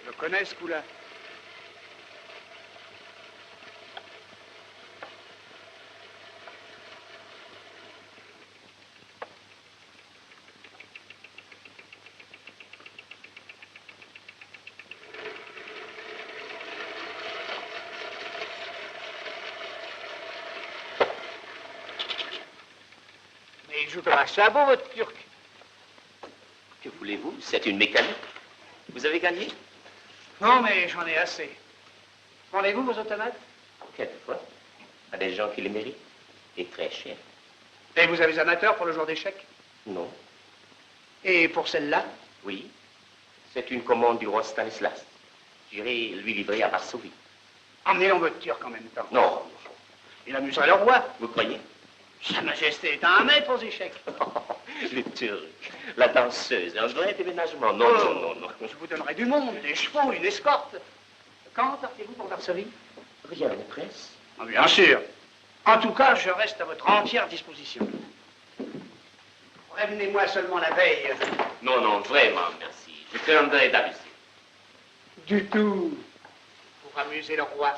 Je connais ce coup-là. Mais il joue comme un sabot, votre Turc. Que voulez-vous? C'est une mécanique. Vous avez gagné? Non, mais j'en ai assez. Vendez-vous vos automates? Quelquefois. À des gens qui le méritent. Et très cher. Et vous avez amateur pour le jour d'échecs? Non. Et pour celle-là? Oui. C'est une commande du roi Stanislas. J'irai lui livrer à Varsovie. Emmenez-le en votre turc en même temps. Non. Il amuserait le roi. Vous croyez? Sa Majesté est un maître aux échecs. Les Turcs, la danseuse, un vrai déménagement. Non, Oh, non, non, non. Je vous donnerai du monde, des chevaux, une escorte. Quand partez-vous pour Varsovie? Rien ne presse. Ah, bien sûr. En tout cas, je reste à votre entière disposition. Prévenez-moi seulement la veille. Non, non, vraiment, merci. Je craindrais d'abuser. Du tout. Pour amuser le roi.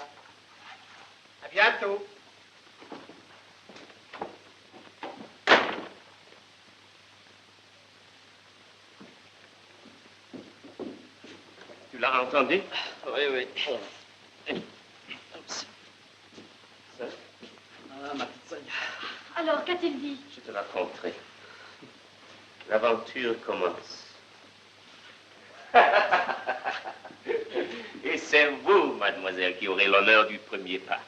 À bientôt. Tu l'as entendu? Oui, oui. Ça? Ah, ma petite Sonia. Alors, qu'a-t-il dit? Je te la raconterai. L'aventure commence. Et c'est vous, mademoiselle, qui aurez l'honneur du premier pas.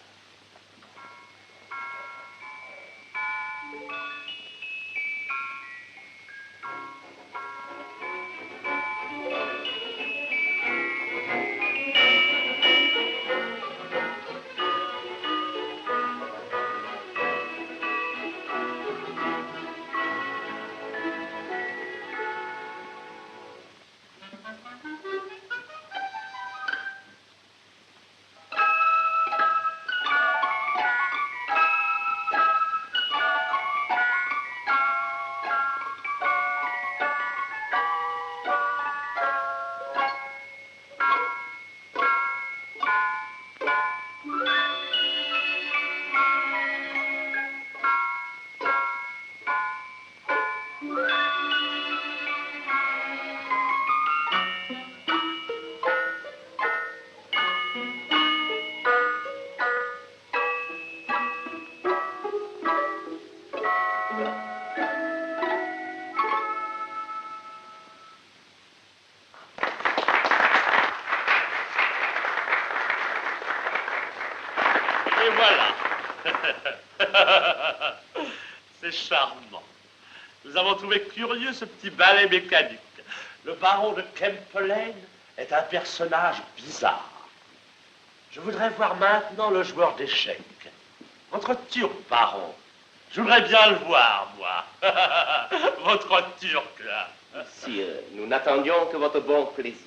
Et voilà. C'est charmant. Nous avons trouvé curieux ce petit ballet mécanique. Le baron de Kempelen est un personnage bizarre. Je voudrais voir maintenant le joueur d'échecs. Votre turc, baron. Je voudrais bien le voir, moi. Votre turc, là. Sire, nous n'attendions que votre bon plaisir.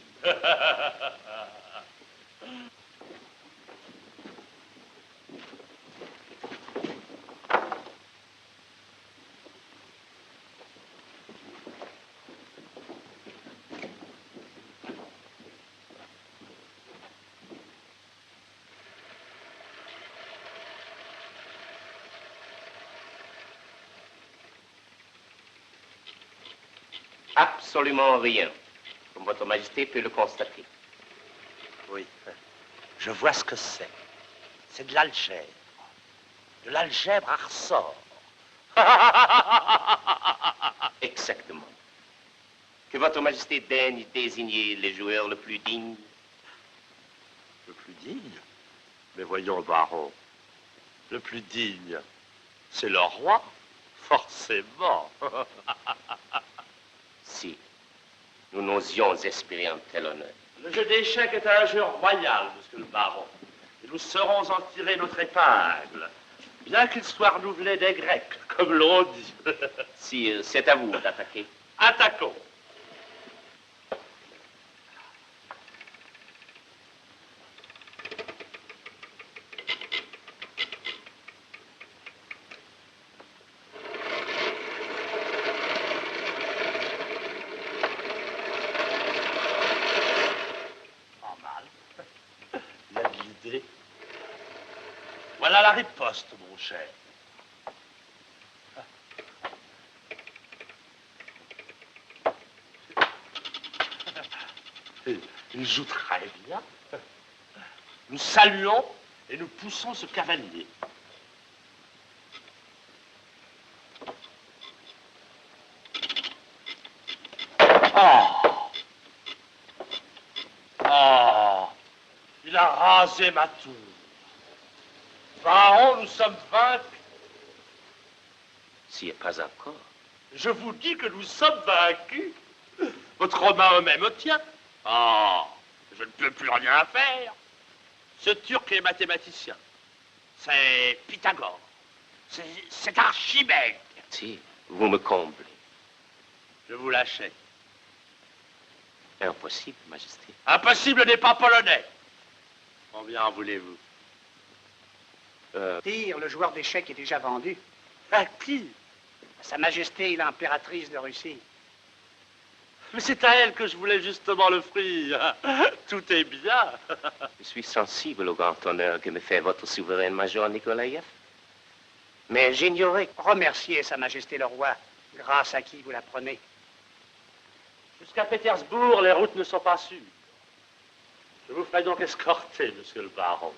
Absolument rien, comme votre majesté peut le constater. Oui, je vois ce que c'est. C'est de l'algèbre. De l'algèbre à ressort. Exactement. Que votre majesté daigne désigner les joueurs le plus dignes. Le plus digne? Mais voyons, baron. Le plus digne, c'est le roi, forcément. Si, nous n'osions espérer un tel honneur. Le jeu d'échecs est un jeu royal, monsieur le baron. Et nous saurons en tirer notre épingle, bien qu'il soit renouvelé des Grecs, comme l'on dit. Sire, c'est à vous d'attaquer. Attaquons. Voilà la riposte, mon cher. Il joue très bien. Nous saluons et nous poussons ce cavalier. Oh, il a rasé ma tour. Baron, nous sommes vaincus. Si, pas encore. Je vous dis que nous sommes vaincus. Votre main même me tient. Oh, je ne peux plus rien faire. Ce Turc est mathématicien. C'est Pythagore. C'est Archimède. Si, vous me comblez. Je vous l'achète. Impossible, Majesté. Impossible n'est pas polonais. Combien en voulez-vous? Dire, le joueur d'échecs est déjà vendu. À qui? À Sa Majesté l'impératrice de Russie. Mais c'est à elle que je voulais justement l'offrir. Tout est bien. Je suis sensible au grand honneur que me fait votre souverain major Nikolaïev. Mais j'ignorais... Remerciez Sa Majesté le roi, grâce à qui vous la prenez. Jusqu'à Pétersbourg, les routes ne sont pas sûres. Je vous ferai donc escorter, monsieur le baron.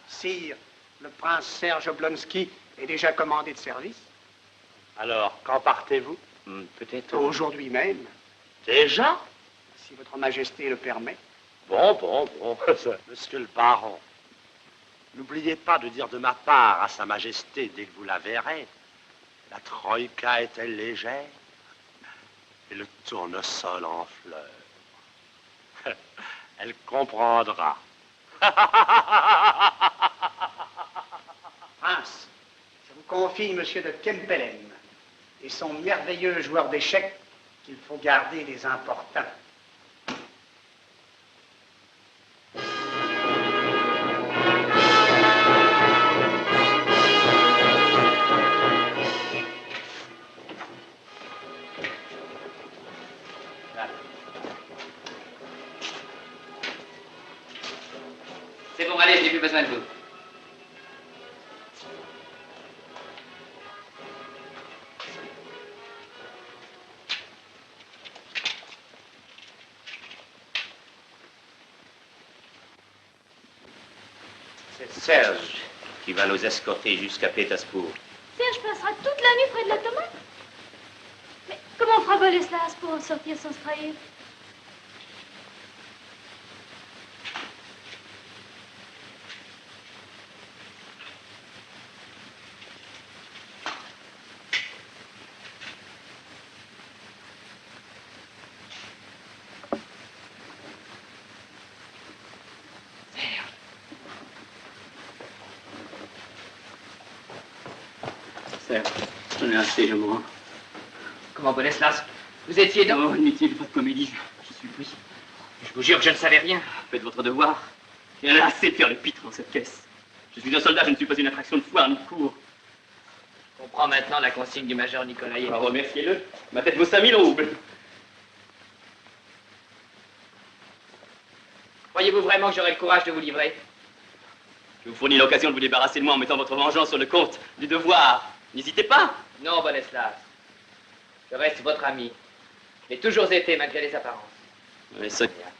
Sire, le prince Serge Oblonsky est déjà commandé de service. Alors, quand partez-vous? Peut-être... Aujourd'hui même. Déjà? Si votre majesté le permet. Bon. Monsieur le baron, n'oubliez pas de dire de ma part à Sa Majesté, dès que vous la verrez, la troïka est-elle légère? Et le tournesol en fleurs. Elle comprendra. Prince, je vous confie monsieur de Kempelen et son merveilleux joueur d'échecs qu'il faut garder des importuns. C'est bon, allez, j'ai plus besoin de vous. C'est Serge qui va nous escorter jusqu'à Pétersbourg. Serge passera toute la nuit près de l'automate. Mais comment fera Boleslas pour en sortir sans se trahir? J'en ai assez, je me rends. Comment, Boleslas? Vous étiez dans... Oh, inutile, pas de comédie. Je suis pris. Je vous jure que je ne savais rien. Faites votre devoir. Il y en a assez de faire le pitre dans cette caisse. Je suis un soldat, je ne suis pas une attraction de foire ni de cour. Je comprends maintenant la consigne du major Nikolaïev. Alors remerciez-le. Ma tête vaut 5000 roubles. Croyez-vous vraiment que j'aurai le courage de vous livrer? Je vous fournis l'occasion de vous débarrasser de moi en mettant votre vengeance sur le compte du devoir. N'hésitez pas. Non, Boleslas. Je reste votre ami. Je l'ai toujours été, malgré les apparences. Mais Sonia.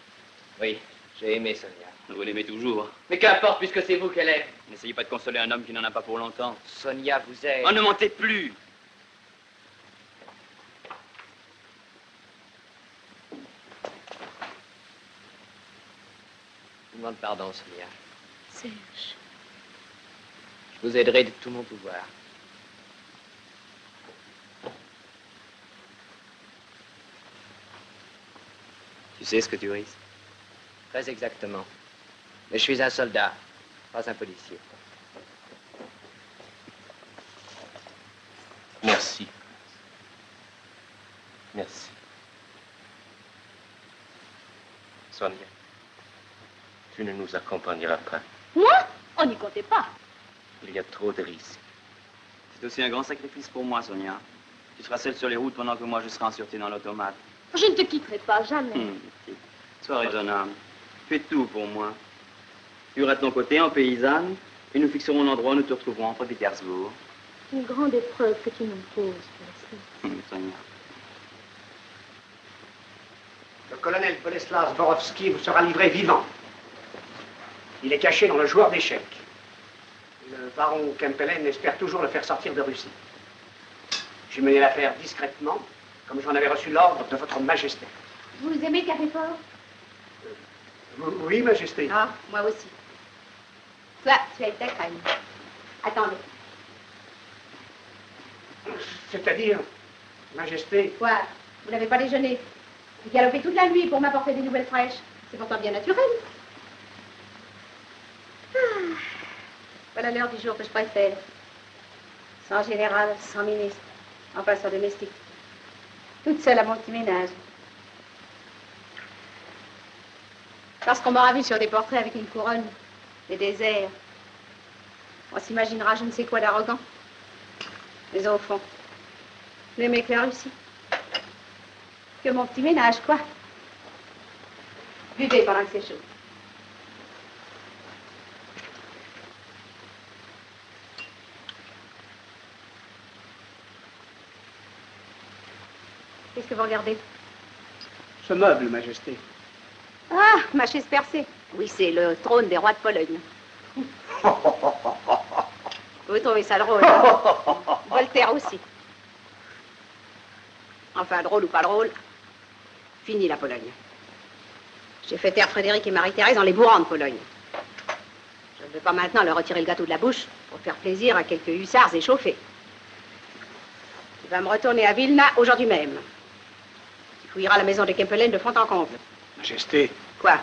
Oui, j'ai aimé Sonia. Vous l'aimez toujours. Mais qu'importe, puisque c'est vous qu'elle aime. N'essayez pas de consoler un homme qui n'en a pas pour longtemps. Sonia vous aime. Oh, ne mentez plus. Je vous demande pardon, Sonia. Serge. Je vous aiderai de tout mon pouvoir. Tu sais ce que tu risques? Très exactement. Mais je suis un soldat, pas un policier. Merci. Merci. Sonia, tu ne nous accompagneras pas. Moi? On n'y comptait pas. Il y a trop de risques. C'est aussi un grand sacrifice pour moi, Sonia. Tu seras seule sur les routes pendant que moi je serai en sûreté dans l'automate. Je ne te quitterai pas, jamais. Sois raisonnable. Fais tout pour moi. Tu iras de ton côté en paysanne et nous fixerons l'endroit où nous te retrouverons entre Pétersbourg. Une grande épreuve que tu nous poses, Boleslas. Sonia. Le colonel Boleslas Borovski vous sera livré vivant. Il est caché dans le joueur d'échecs. Le baron Kempelen espère toujours le faire sortir de Russie. J'ai mené l'affaire discrètement, comme j'en avais reçu l'ordre de votre majesté. Vous aimez le café fort? Oui, majesté. Ah, moi aussi. Toi, tu as ta crème. Attendez. C'est-à-dire, Majesté. Quoi? Vous n'avez pas déjeuné? Vous galopez toute la nuit pour m'apporter des nouvelles fraîches. C'est pourtant bien naturel. Ah, voilà l'heure du jour que je préfère. Sans général, sans ministre, enfin sans domestique. Toute seule à mon petit ménage. Parce qu'on m'aura vu sur des portraits avec une couronne et des airs. On s'imaginera je ne sais quoi d'arrogant. Mais au fond, n'aimez que la Russie. Que mon petit ménage, quoi. Buvez pendant que c'est chaud. Qu'est-ce que vous regardez? Ce meuble, Majesté. Ah, ma chaise percée. Oui, c'est le trône des rois de Pologne. Vous trouvez ça drôle, hein? Voltaire aussi. Enfin, drôle ou pas drôle, fini la Pologne. J'ai fait taire Frédéric et Marie-Thérèse en les bourrant de Pologne. Je ne vais pas maintenant leur retirer le gâteau de la bouche pour faire plaisir à quelques hussards échauffés. Il va me retourner à Vilna aujourd'hui même. Il fouillera la maison de Kempelen de fond en comble. Majesté. Quoi?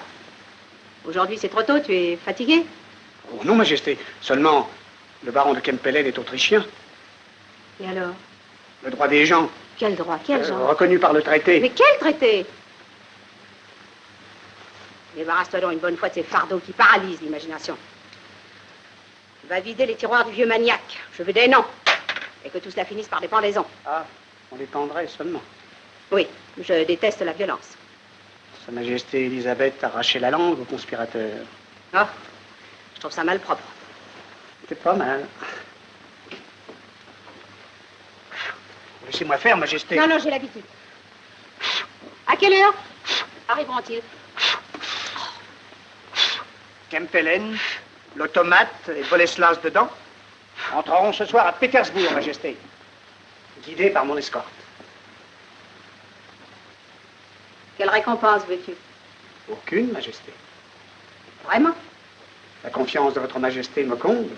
Aujourd'hui, c'est trop tôt, tu es fatigué? Oh non, Majesté. Seulement, le baron de Kempelen est autrichien. Et alors? Le droit des gens. Quel droit? Quel genre? Reconnu par le traité. Mais quel traité? Débarrasse-toi donc une bonne fois de ces fardeaux qui paralysent l'imagination. Va vider les tiroirs du vieux maniaque. Je veux des noms. Et que tout cela finisse par des pendaisons. Ah, on les pendrait seulement. Oui, je déteste la violence. Sa Majesté Élisabeth a arraché la langue aux conspirateurs. Oh, je trouve ça malpropre. C'est pas mal. Laissez-moi faire, Majesté. Non, non, j'ai l'habitude. À quelle heure arriveront-ils? Kempelen, l'automate et Boleslas dedans entreront ce soir à Pétersbourg, Majesté, guidés par mon escorte. Quelle récompense veux-tu? Aucune, Majesté. Vraiment? La confiance de votre Majesté me comble.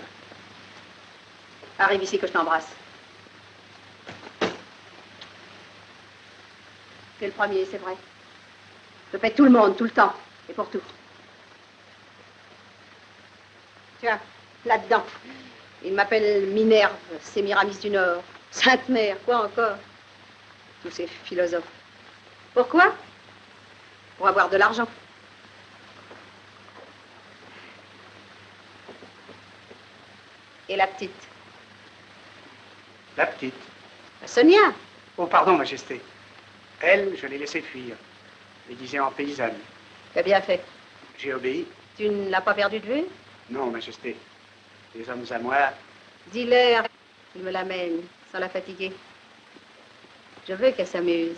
Arrive ici que je t'embrasse. Tu es le premier, c'est vrai. Je pète tout le monde, tout le temps, et pour tout. Tiens, là-dedans. Il m'appelle Minerve, Sémiramis du Nord, Sainte Mère, quoi encore? Tous ces philosophes. Pourquoi? Pour avoir de l'argent. Et la petite? La petite. Sonia. Oh, pardon, Majesté. Elle, je l'ai laissée fuir, déguisée en paysanne. Tu as bien fait. J'ai obéi. Tu ne l'as pas perdue de vue? Non, Majesté. Les hommes à moi. Dis-leur qu'il me l'amène, sans la fatiguer. Je veux qu'elle s'amuse.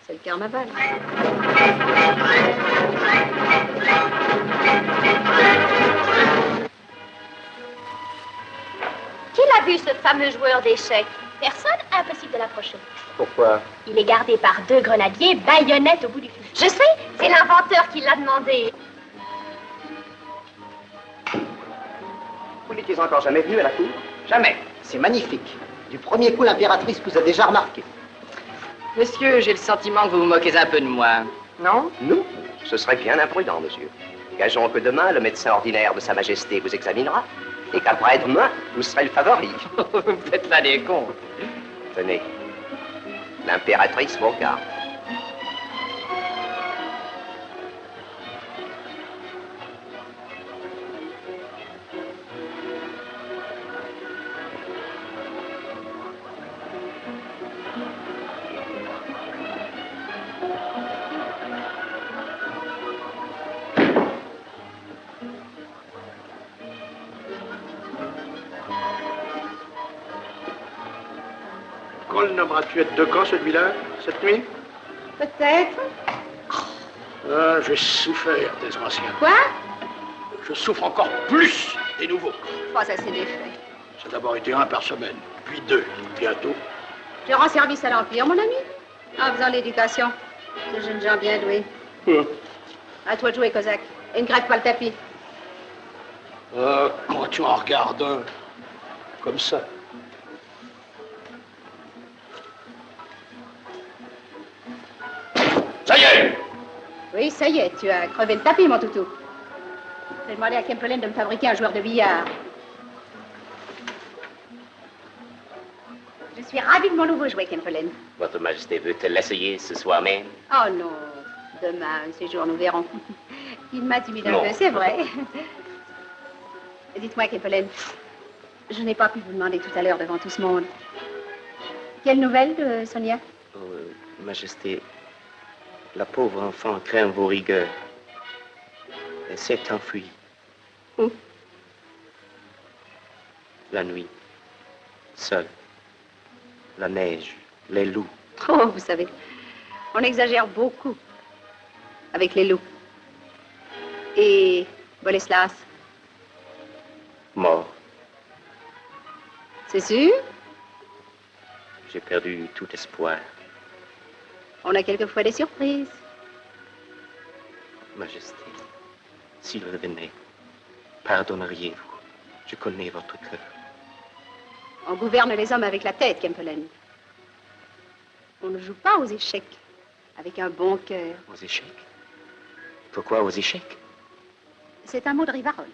C'est le carnaval. Qui l'a vu, ce fameux joueur d'échecs? Personne? Impossible de l'approcher. Pourquoi? Il est gardé par 2 grenadiers, baïonnettes au bout du fusil. Je sais, c'est l'inventeur qui l'a demandé. Vous n'étiez encore jamais venu à la cour? Jamais. C'est magnifique. Du premier coup, l'impératrice vous a déjà remarqué. Monsieur, j'ai le sentiment que vous vous moquez un peu de moi. Non? Non, ce serait bien imprudent, monsieur. Gageons que demain, le médecin ordinaire de Sa Majesté vous examinera et qu'après-demain, vous serez le favori. Vous faites là des cons. Tenez, l'impératrice vous regarde. Quand le nommeras-tu être de camp, celui-là, cette nuit? Peut-être. Ah, j'ai souffert des anciens. Quoi? Je souffre encore plus des nouveaux. Oh, ça c'est des faits. Ça a d'abord été 1 par semaine, puis 2, bientôt. Je rends service à l'Empire, mon ami, en faisant l'éducation. Ce jeune gens bien doué. À toi de jouer, Cosaque. Et ne grève pas le tapis. Quand tu en regardes un, comme ça. Oui, ça y est, tu as crevé le tapis, mon toutou. J'ai demandé à Kempelen de me fabriquer un joueur de billard. Je suis ravie de mon nouveau jouet, Kempelen. Votre Majesté veut-elle l'essayer ce soir même? Oh non, demain, ce jour, nous verrons. Il m'intimide un Non. peu, c'est vrai. Dites-moi, Kempelen, je n'ai pas pu vous demander tout à l'heure devant tout ce monde. Quelle nouvelle de Sonia? Oh, Majesté, la pauvre enfant craint vos rigueurs. Elle s'est enfuie. Où? La nuit, seule. La neige, les loups. Oh, vous savez, on exagère beaucoup avec les loups. Et Boleslas, Mort. c'est sûr? J'ai perdu tout espoir. On a quelquefois des surprises. Majesté, s'il revenait, pardonneriez-vous? Je connais votre cœur. On gouverne les hommes avec la tête, Kempelen. On ne joue pas aux échecs avec un bon cœur. Aux échecs? Pourquoi aux échecs? C'est un mot de Rivarol.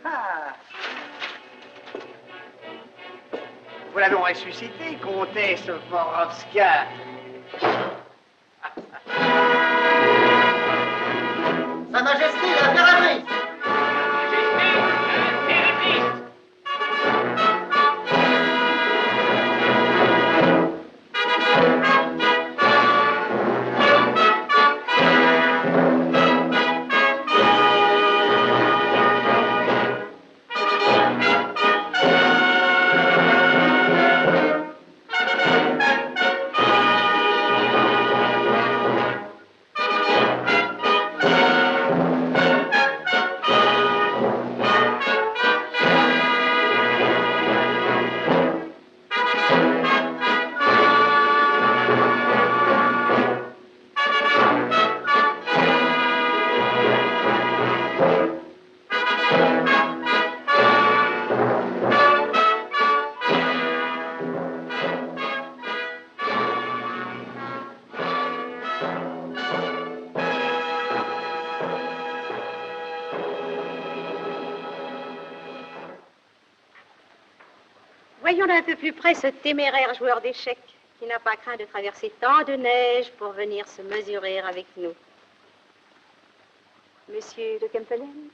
Ah. Vous l'avez ressuscité, comtesse Vorovska. Sa Majesté l'impératrice! Voyons d'un peu plus près ce téméraire joueur d'échecs qui n'a pas craint de traverser tant de neige pour venir se mesurer avec nous. Monsieur de Kempelen?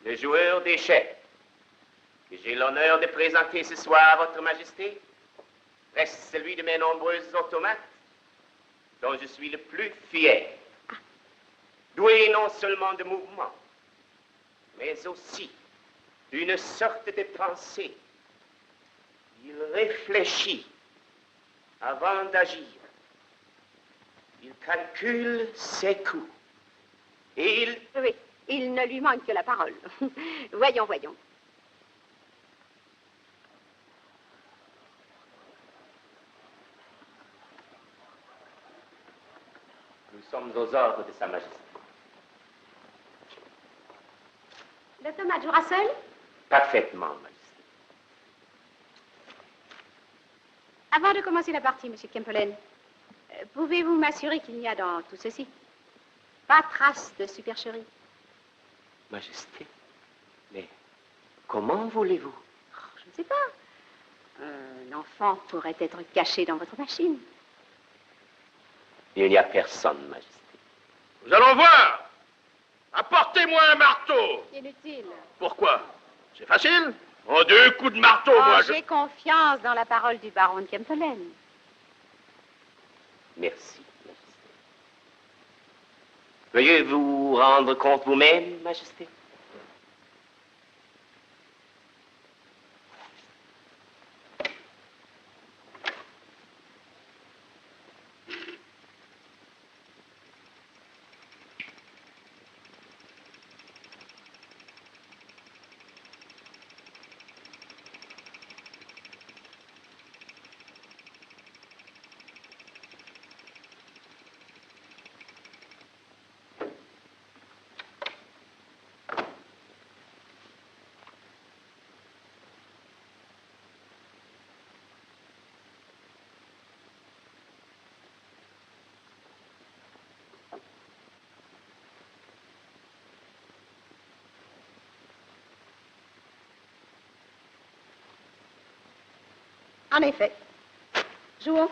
Le joueur d'échecs que j'ai l'honneur de présenter ce soir à votre Majesté reste celui de mes nombreux automates dont je suis le plus fier. Doué non seulement de mouvement, mais aussi d'une sorte de pensée. Il réfléchit avant d'agir. Il calcule ses coups. Et il... Oui, il ne lui manque que la parole. Voyons, voyons. Nous sommes aux ordres de Sa Majesté. L'automate jouera seul? Parfaitement, Majesté. Avant de commencer la partie, Monsieur Kempelen, pouvez-vous m'assurer qu'il n'y a dans tout ceci pas trace de supercherie? Majesté, mais comment voulez-vous? Oh, je ne sais pas. Un enfant pourrait être caché dans votre machine. Il n'y a personne, Majesté. Nous allons voir. Apportez-moi un marteau. Inutile. Pourquoi? C'est facile. En 2 coups de marteau, Oh, moi, j'ai confiance dans la parole du baron de Kempelen. Merci, Majesté. Veuillez vous rendre compte vous-même, Majesté. En effet. Jouons.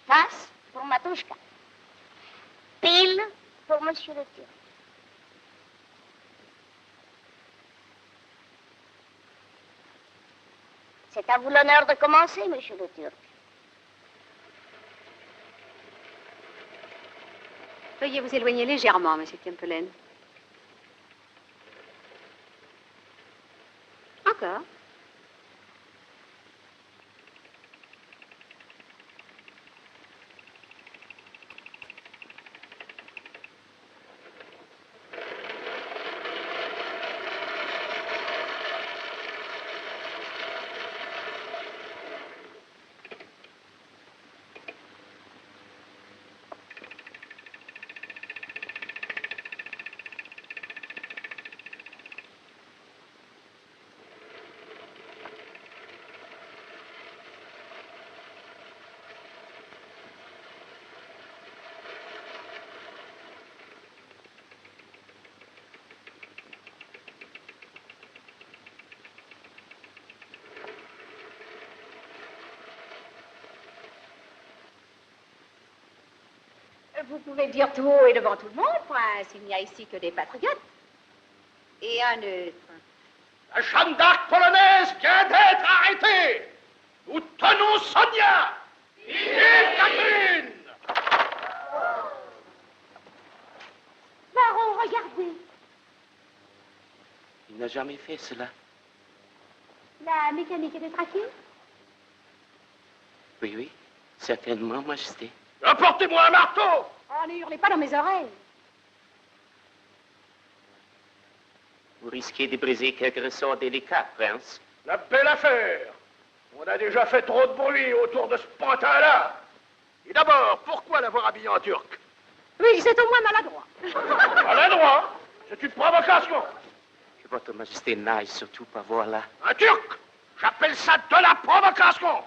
Face pour Matushka. Pile pour Monsieur le Turc. C'est à vous l'honneur de commencer, Monsieur le Turc. Veuillez vous éloigner légèrement, Monsieur Kempelen. Encore. Vous pouvez le dire tout haut et devant tout le monde, prince. Il n'y a ici que des patriotes. Et un neutre. La Jeanne d'Arc polonaise vient d'être arrêtée. Nous tenons Sonia. Vive Catherine. Baron, regardez. Il n'a jamais fait cela. La mécanique est détraquée? Oui, oui, certainement, Majesté. Apportez-moi un marteau. Oh, ne hurlez pas dans mes oreilles. Vous risquez de briser quelques ressorts délicats, prince. La belle affaire. On a déjà fait trop de bruit autour de ce pantin-là. Et d'abord, pourquoi l'avoir habillé en turc? Oui, c'est au moins maladroit. Maladroit? C'est une provocation. Que votre Majesté n'aille surtout pas voir là. Un turc? J'appelle ça de la provocation.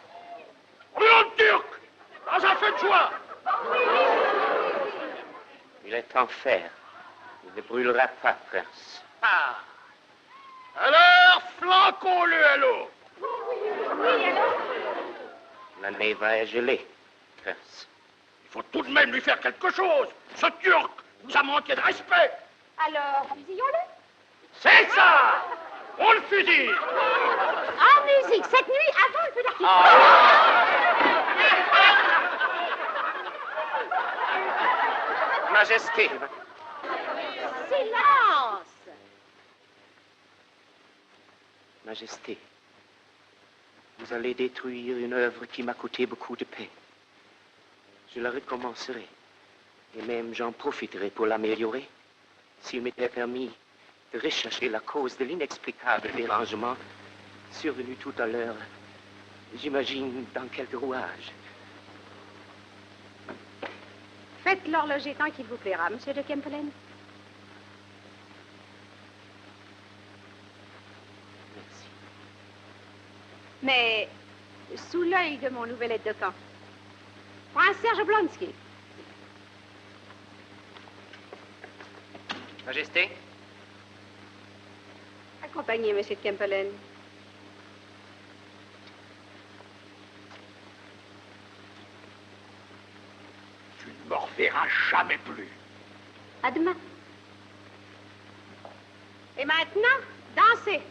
Brûlons le turc dans un feu de joie. Il est en fer. Il ne brûlera pas, prince. Ah. Alors, flanquons-le à l'eau. Oui, alors? La nez va geler, prince. Il faut tout de même lui faire quelque chose. Ce turc nous a manqué de respect. Alors, fusillons-le. C'est ça. On le fusille. En musique, cette nuit, avant le feu d'artifice. Majesté. Silence. Majesté, vous allez détruire une œuvre qui m'a coûté beaucoup de peine. Je la recommencerai. Et même j'en profiterai pour l'améliorer. S'il m'était permis de rechercher la cause de l'inexplicable dérangement, survenu tout à l'heure, j'imagine, dans quelque rouage. Faites l'horloger tant qu'il vous plaira, monsieur de Kempelen. Merci. Mais sous l'œil de mon nouvel aide de camp, Prince Serge Oblonsky. Majesté? Accompagnez monsieur de Kempelen. Tu ne me reverras jamais plus. À demain. Et maintenant, dansez.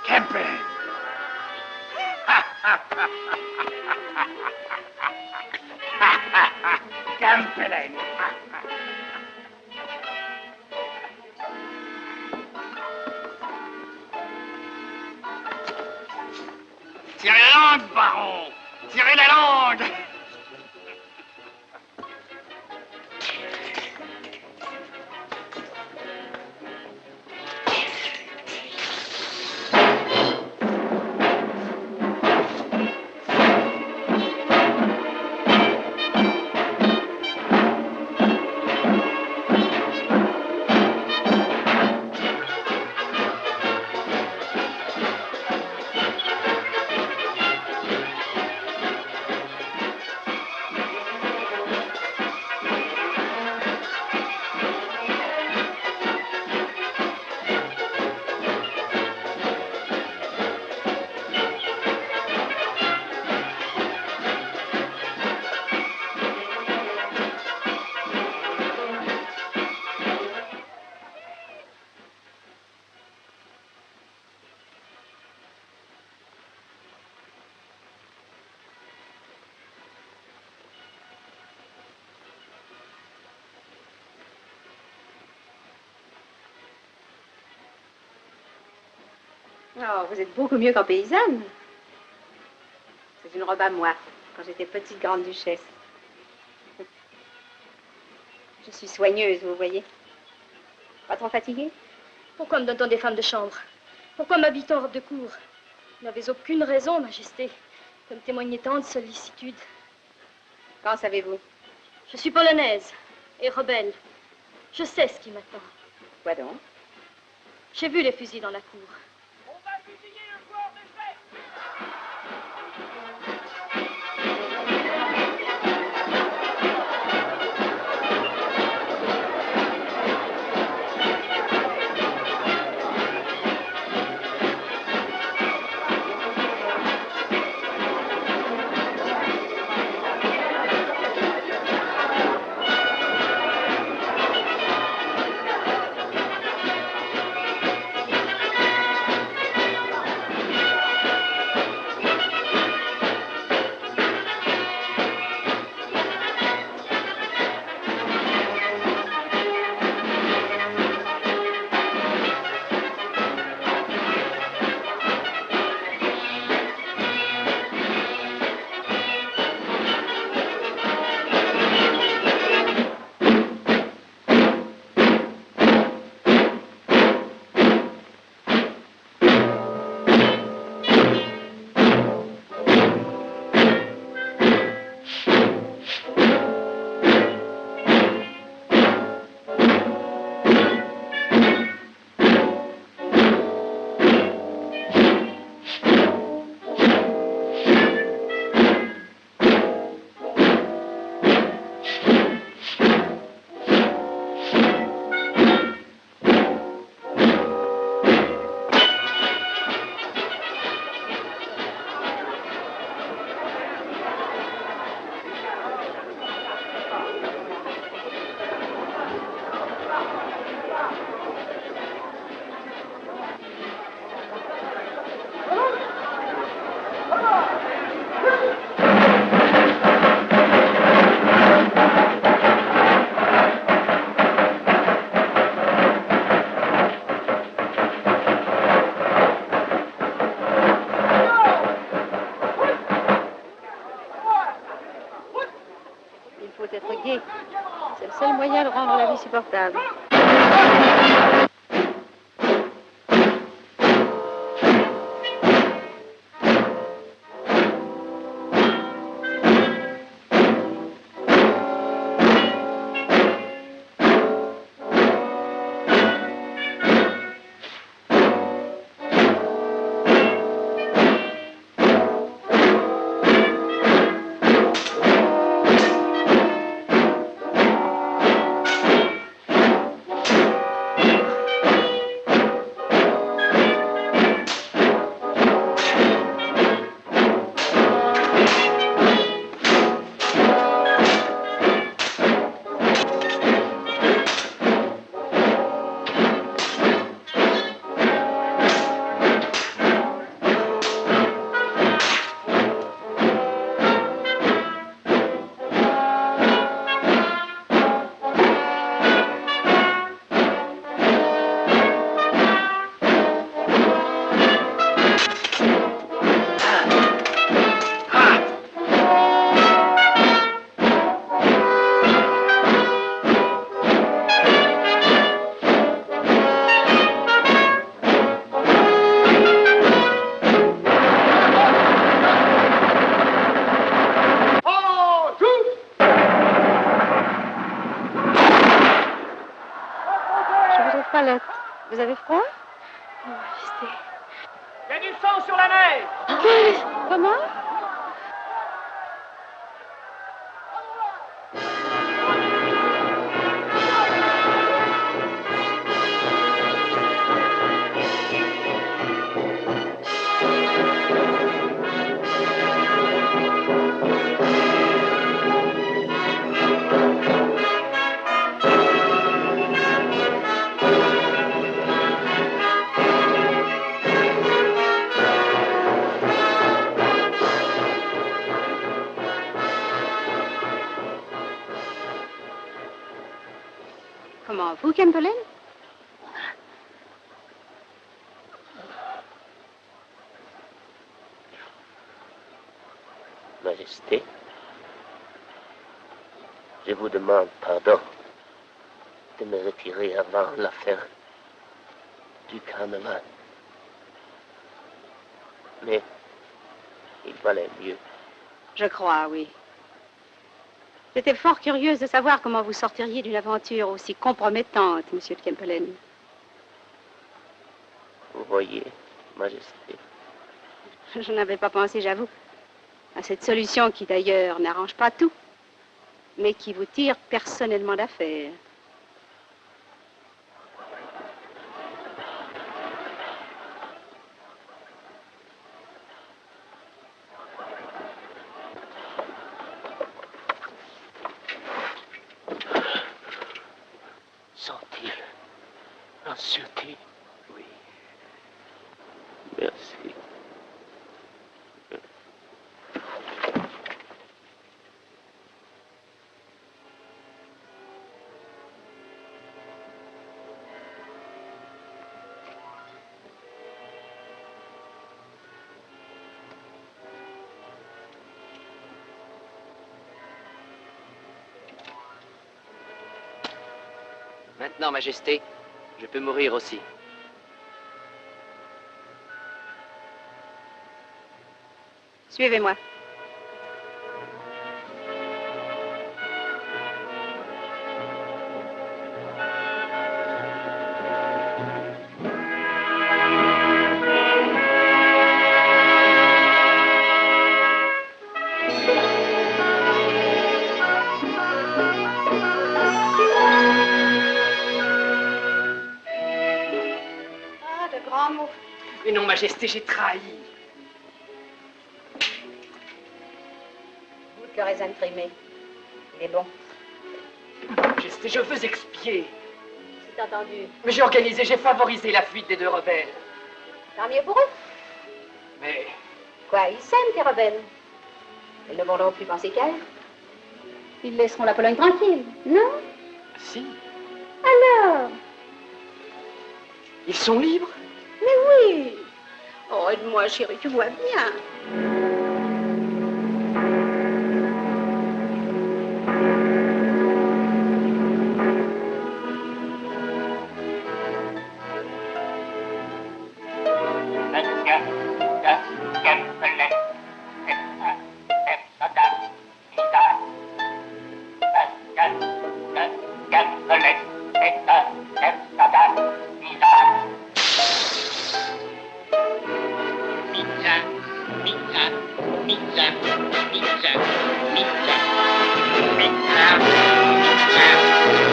Kempelen. Kempelen. Tirez la langue, baron. Tirez la langue. Oh, vous êtes beaucoup mieux qu'en paysanne. C'est une robe à moi, quand j'étais petite grande-duchesse. Je suis soigneuse, vous voyez. Pas trop fatiguée? Pourquoi me donne-t-on des femmes de chambre? Pourquoi m'habite-t-on en robe de cour? Vous n'avez aucune raison, Majesté, de me témoigner tant de sollicitude. Quand savez-vous? Je suis polonaise et rebelle. Je sais ce qui m'attend. Quoi donc? J'ai vu les fusils dans la cour. être gai. C'est le seul moyen de rendre la vie supportable. Vous avez froid? Oh, Majesté. Il y a du sang sur la neige! Comment? Comment, vous, Campbell? Majesté, je vous demande pardon de me retirer avant l'affaire du carnaval. Mais il valait mieux. Je crois, oui. J'étais fort curieuse de savoir comment vous sortiriez d'une aventure aussi compromettante, monsieur de Campbell. Vous voyez, Majesté. Je n'avais pas pensé, j'avoue, à cette solution qui, d'ailleurs, n'arrange pas tout, mais qui vous tire personnellement d'affaire. Sont-ils en sûreté? Oui. Merci. Maintenant, Majesté, je peux mourir aussi. Suivez-moi. Mais non, Majesté, j'ai trahi. Goûte le raisin primé. Il est bon. Majesté, je veux expier. C'est entendu. Mais j'ai organisé, j'ai favorisé la fuite des deux rebelles. Tant mieux pour eux. Mais... Quoi, ils s'aiment, tes rebelles. Ils ne vont donc plus penser qu'à eux. Ils laisseront la Pologne tranquille, non? Si. Alors? Ils sont libres? Mais oui. Oh, aide-moi, chérie, tu vois bien. 。 . 。 . 。 . 。 . 。 . 。 . 。 . 。 . 。 . 。 . 。 . . . 。 . 。 . 。 . 。 . 。 . 。 . 。 . 。 . 。 . 。 . 。 . 。 . 。 . 。 . 。 . 。 . 。 . Ils sont libres? Pizza, pizza, pizza, pizza, pizza, pizza.